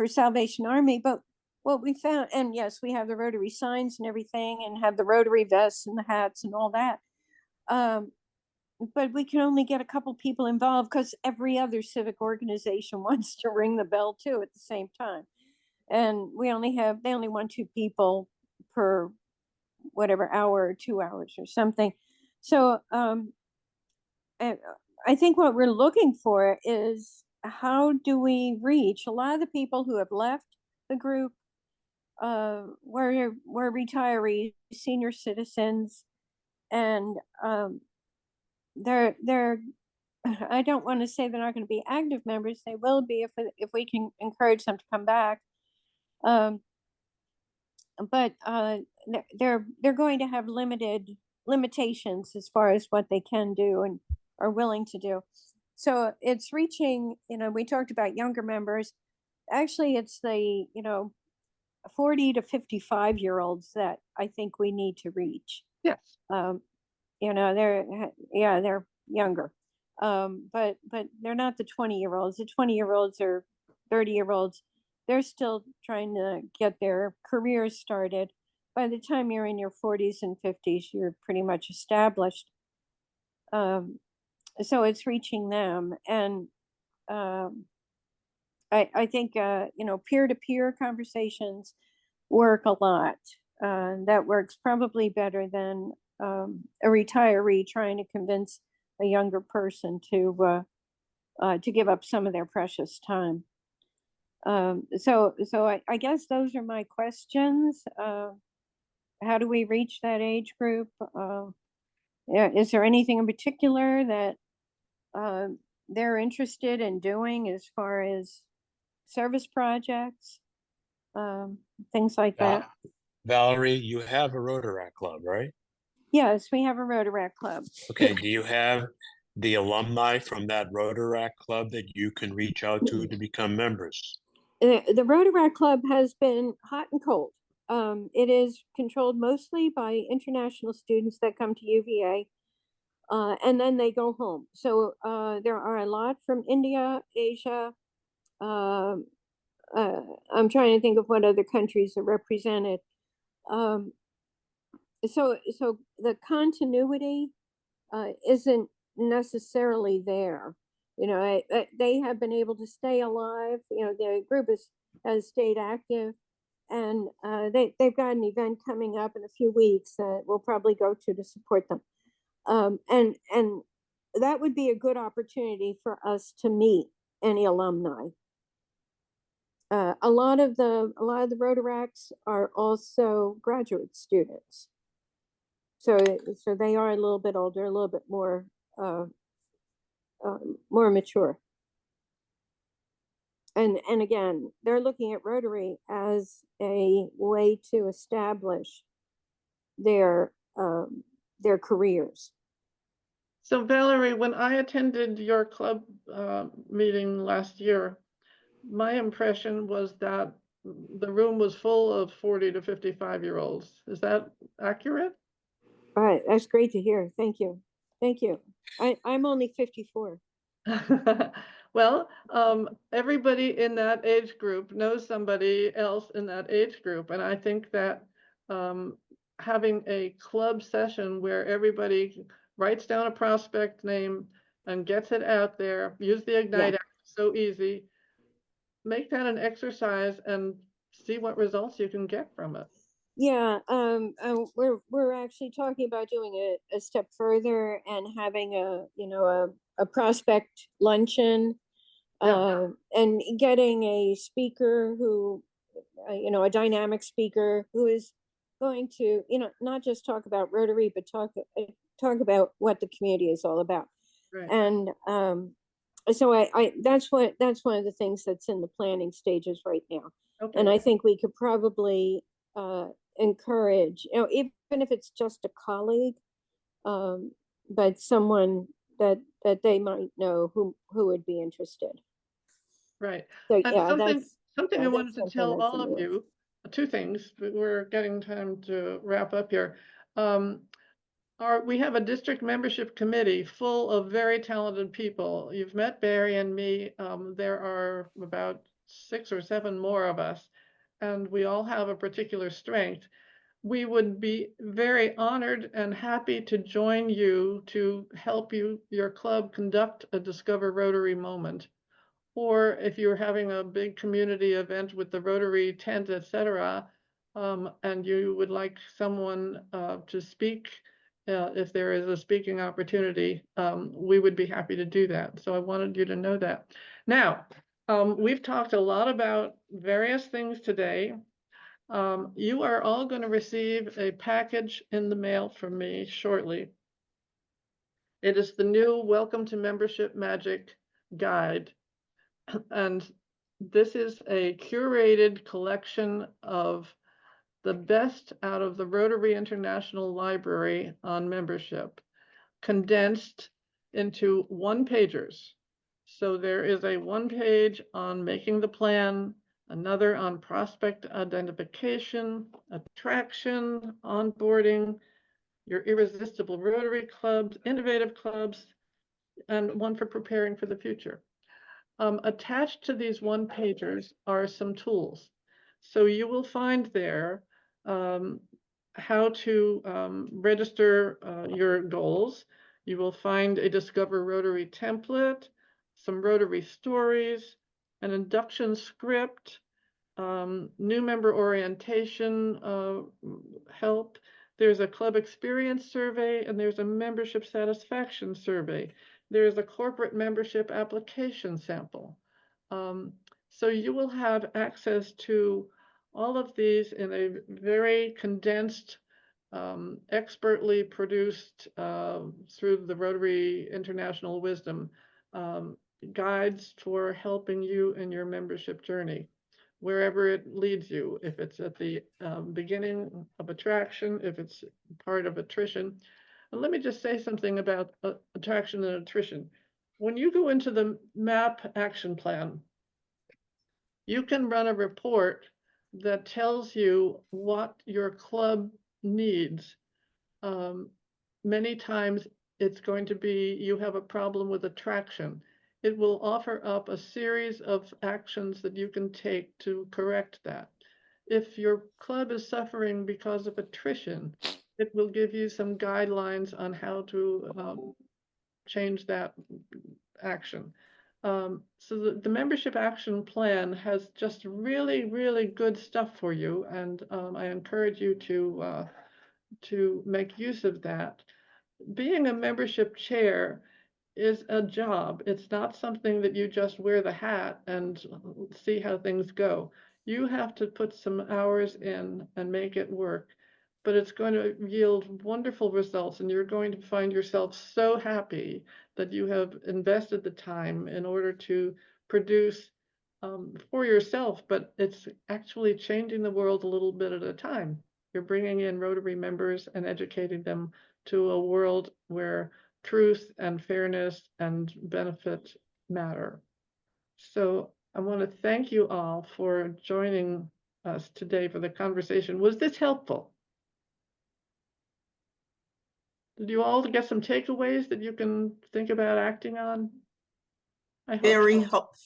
Speaker 7: Salvation Army, but what we found, and yes, we have the Rotary signs and everything, and have the Rotary vests and the hats and all that. But we can only get a couple people involved because every other civic organization wants to ring the bell too at the same time. And they only want 2 people per whatever hour or 2 hours or something. So I think what we're looking for is, how do we reach a lot of the people who have left the group, were retirees, senior citizens, and they're I don't want to say they're not going to be active members. They will be if we can encourage them to come back. But they're going to have limitations as far as what they can do and are willing to do. So it's reaching, we talked about younger members. Actually, it's the, 40 to 55-year-olds that I think we need to reach.
Speaker 1: Yes.
Speaker 7: They're younger. But they're not the 20-year-olds. The 20-year-olds or 30-year-olds, they're still trying to get their careers started. By the time you're in your 40s and 50s, you're pretty much established. So it's reaching them. And I think, peer-to-peer conversations work a lot. That works probably better than a retiree trying to convince a younger person to give up some of their precious time. So I guess those are my questions. How do we reach that age group? Is there anything in particular that they're interested in doing as far as service projects, things like that?
Speaker 2: Valerie, you have a Rotaract Club, right?
Speaker 7: Yes, we have a Rotaract Club.
Speaker 2: Okay, do you have the alumni from that Rotaract Club that you can reach out to become members?
Speaker 7: The Rotaract Club has been hot and cold. It is controlled mostly by international students that come to UVA, and then they go home. So there are a lot from India, Asia. I'm trying to think of what other countries are represented. So the continuity isn't necessarily there. They have been able to stay alive. The group has stayed active, and they've got an event coming up in a few weeks that we'll probably go to support them. And that would be a good opportunity for us to meet any alumni. A lot of the Rotaracts are also graduate students. So they are a little bit older, a little bit more mature. And again, they're looking at Rotary as a way to establish their careers.
Speaker 1: So Valerie, when I attended your club meeting last year, my impression was that the room was full of 40 to 55-year-olds. Is that accurate?
Speaker 7: All right, that's great to hear. Thank you. Thank you. I'm only 54.
Speaker 1: Well, everybody in that age group knows somebody else in that age group. And I think that having a club session where everybody writes down a prospect name and gets it out there, use the Ignite app, so easy, make that an exercise and see what results you can get from it.
Speaker 7: Yeah, we're actually talking about doing a step further and having a prospect luncheon, and getting a speaker who, a dynamic speaker who is going to, not just talk about Rotary, but talk about what the community is all about.
Speaker 1: Right.
Speaker 7: And so that's one of the things that's in the planning stages right now.
Speaker 1: Okay.
Speaker 7: And I think we could probably encourage, even if it's just a colleague, but someone that they might know who would be interested.
Speaker 1: Right.
Speaker 7: So
Speaker 1: And something I wanted to
Speaker 7: something
Speaker 1: tell
Speaker 7: that's
Speaker 1: all of you, two things, but we're getting time to wrap up here. We have a district membership committee full of very talented people. You've met Barry and me. There are about 6 or 7 more of us, and we all have a particular strength. We would be very honored and happy to join you to help your club conduct a Discover Rotary moment. Or if you're having a big community event with the Rotary tent, etc., and you would like someone to speak, if there is a speaking opportunity, we would be happy to do that. So I wanted you to know that. Now, we've talked a lot about various things today. You are all going to receive a package in the mail from me shortly. It is the new Welcome to Membership Magic guide. And this is a curated collection of the best out of the Rotary International Library on membership, condensed into one-pagers. So there is a one page on making the plan, another on prospect identification, attraction, onboarding, your irresistible Rotary clubs, innovative clubs, and one for preparing for the future. Attached to these one-pagers are some tools. So you will find there how to register your goals. You will find a Discover Rotary template, some Rotary stories, an induction script, new member orientation help. There's a club experience survey, and there's a membership satisfaction survey. There's a corporate membership application sample. So you will have access to all of these in a very condensed, expertly produced through the Rotary International Wisdom guides for helping you in your membership journey, wherever it leads you, if it's at the beginning of attraction, if it's part of attrition. And let me just say something about attraction and attrition. When you go into the MAP action plan, you can run a report that tells you what your club needs. Many times it's going to be you have a problem with attraction. It will offer up a series of actions that you can take to correct that. If your club is suffering because of attrition, it will give you some guidelines on how to change that action. So the membership action plan has just really, really good stuff for you, and I encourage you to make use of that. Being a membership chair is a job. It's not something that you just wear the hat and see how things go. You have to put some hours in and make it work, but it's going to yield wonderful results, and you're going to find yourself so happy that you have invested the time in order to produce for yourself, but it's actually changing the world a little bit at a time. You're bringing in Rotary members and educating them to a world where truth and fairness and benefit matter. So I want to thank you all for joining us today for the conversation. Was this helpful? Did you all get some takeaways that you can think about acting on? I hope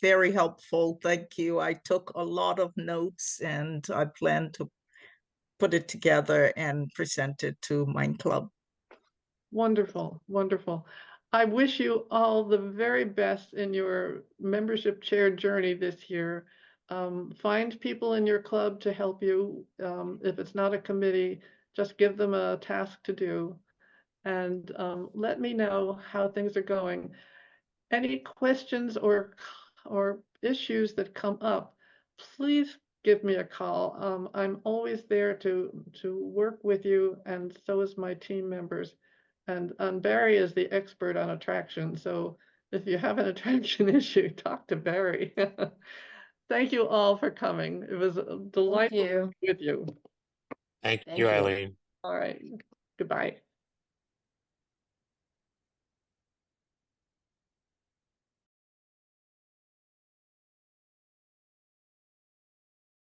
Speaker 8: Very helpful. Thank you. I took a lot of notes, and I plan to put it together and present it to my club.
Speaker 1: Wonderful, wonderful. I wish you all the very best in your membership chair journey this year. Find people in your club to help you. If it's not a committee, just give them a task to do. And let me know how things are going. Any questions or issues that come up, please give me a call. I'm always there to work with you, and so is my team members. And Barry is the expert on attraction, so if you have an attraction issue, talk to Barry. Thank you all for coming. It was delightful with you.
Speaker 2: Thank you, Eileen.
Speaker 1: All right, goodbye.